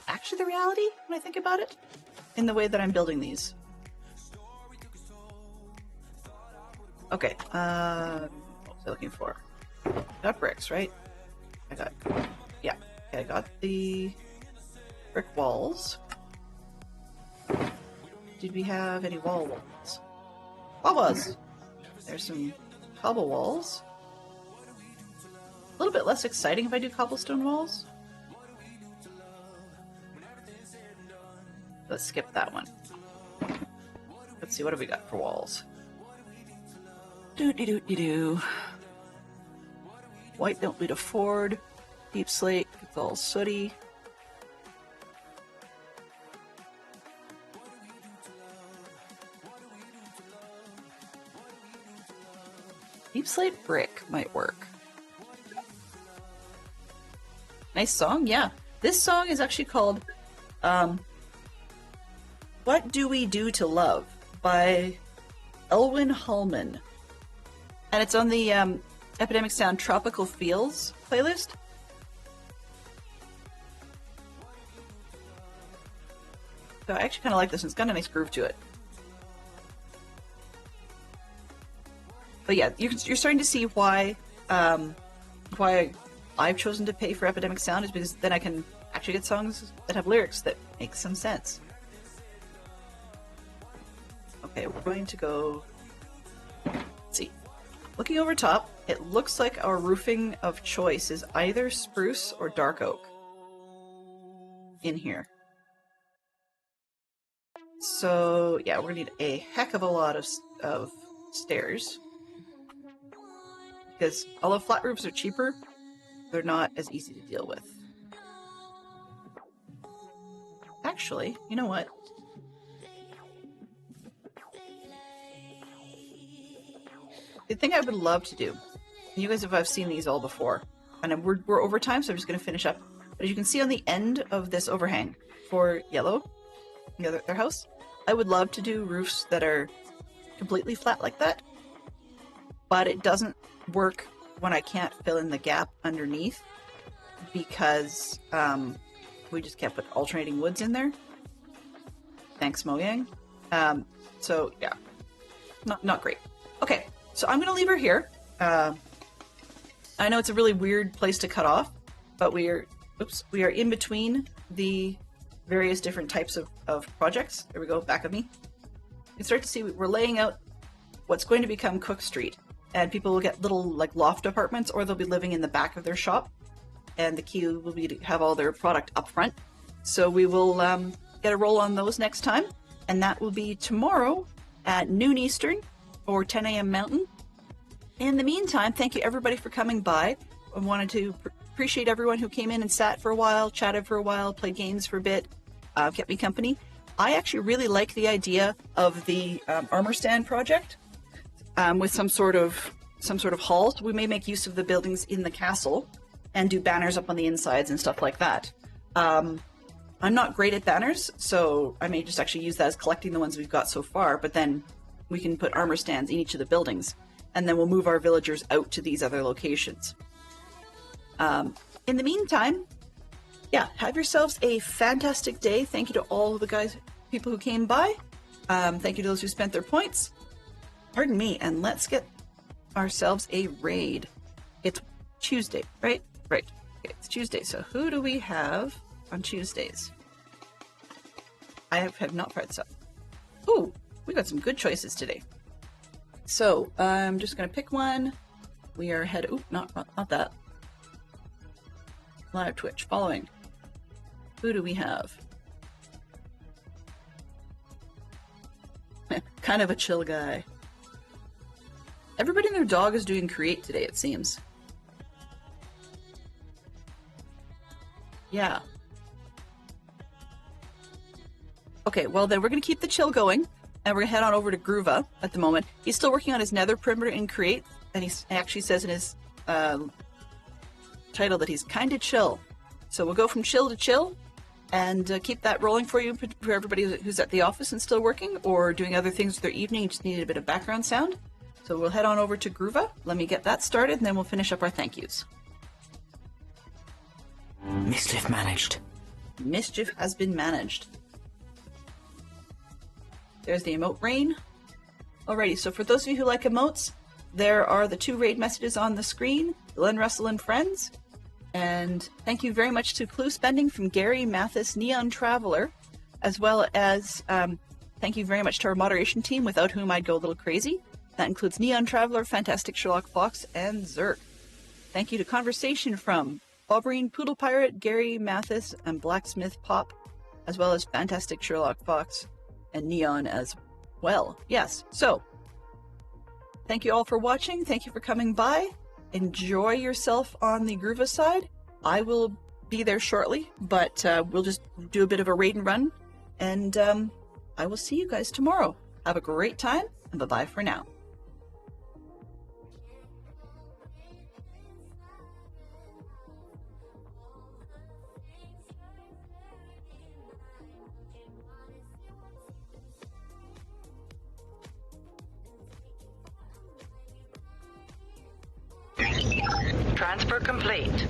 actually the reality when I think about it, in the way that I'm building these. Okay, what was I looking for? Got bricks, right? Yeah, okay, I got the brick walls. Did we have any wall walls? Walls! There's some cobble walls. A little bit less exciting if I do cobblestone walls. Let's skip that one. Let's see, what have we got for walls? Doo-dee-doo-dee-doo. White don't need a ford. Deep slate, it's all sooty. Deep slate brick might work. Nice song, yeah. This song is actually called What Do We Do to Love by Elwyn Hallman. And it's on the Epidemic Sound Tropical Feels playlist. So I actually kind of like this one. It's got a nice groove to it. But yeah, you're starting to see why I've chosen to pay for Epidemic Sound is because then I can actually get songs that have lyrics that make some sense. Okay, we're going to go... Let's see. Looking over top, it looks like our roofing of choice is either spruce or dark oak in here. So yeah, we're gonna need a heck of a lot of stairs. Because although flat roofs are cheaper, they're not as easy to deal with. Actually, you know what? The thing I would love to do, and you guys have seen these all before, and we're over time, so I'm just going to finish up. But as you can see on the end of this overhang for yellow, their house, I would love to do roofs that are completely flat like that, but it doesn't work when I can't fill in the gap underneath because we just can't put alternating woods in there. Thanks, Mojang. So yeah, not great. Okay, so I'm gonna leave her here. I know it's a really weird place to cut off, but we are in between the various different types of projects. There we go, back of me. You can start to see we're laying out what's going to become Cook Street, and people will get little like loft apartments, or they'll be living in the back of their shop, and the key will be to have all their product up front. So we will get a roll on those next time, and that will be tomorrow at noon Eastern or 10 a.m. Mountain. In the meantime, thank you everybody for coming by. I wanted to appreciate everyone who came in and sat for a while, chatted for a while, played games for a bit, kept me company. I actually really like the idea of the armor stand project with some sort of hall. So we may make use of the buildings in the castle and do banners up on the insides and stuff like that. I'm not great at banners, so I may just actually use that as collecting the ones we've got so far, but then we can put armor stands in each of the buildings, and then we'll move our villagers out to these other locations. In the meantime, yeah, have yourselves a fantastic day. Thank you to all of the people who came by. Thank you to those who spent their points. Pardon me, and let's get ourselves a raid. It's Tuesday, right? Right. Okay, it's Tuesday, so who do we have on Tuesdays? I have not tried some. Ooh, we got some good choices today. So I'm just gonna pick one. We are ahead. Ooh, not that. Live Twitch following. Who do we have? Kind of a chill guy. Everybody and their dog is doing create today, it seems. Yeah. Okay, well then we're going to keep the chill going, and we're going to head on over to Groova at the moment. He's still working on his nether perimeter in create, and he actually says in his title that he's kind of chill. So we'll go from chill to chill, and keep that rolling for you, for everybody who's at the office and still working, or doing other things with their evening and just needed a bit of background sound. So we'll head on over to Groova. Let me get that started, and then we'll finish up our thank yous. Mischief managed. Mischief has been managed. There's the emote rain. Alrighty, so for those of you who like emotes, there are the 2 raid messages on the screen, Glenn Russell and friends. And thank you very much to Clue Spending from Gary Mathis, Neon Traveler, as well as thank you very much to our moderation team, without whom I'd go a little crazy. That includes Neon Traveler, Fantastic Sherlock Fox, and Zerk. Thank you to Conversation from Aubreen, Poodle Pirate, Gary Mathis, and Blacksmith Pop, as well as Fantastic Sherlock Fox and Neon as well. Yes, so thank you all for watching. Thank you for coming by. Enjoy yourself on the Groova side. I will be there shortly, but we'll just do a bit of a raid and run, and I will see you guys tomorrow. Have a great time, and bye-bye for now. Transfer complete.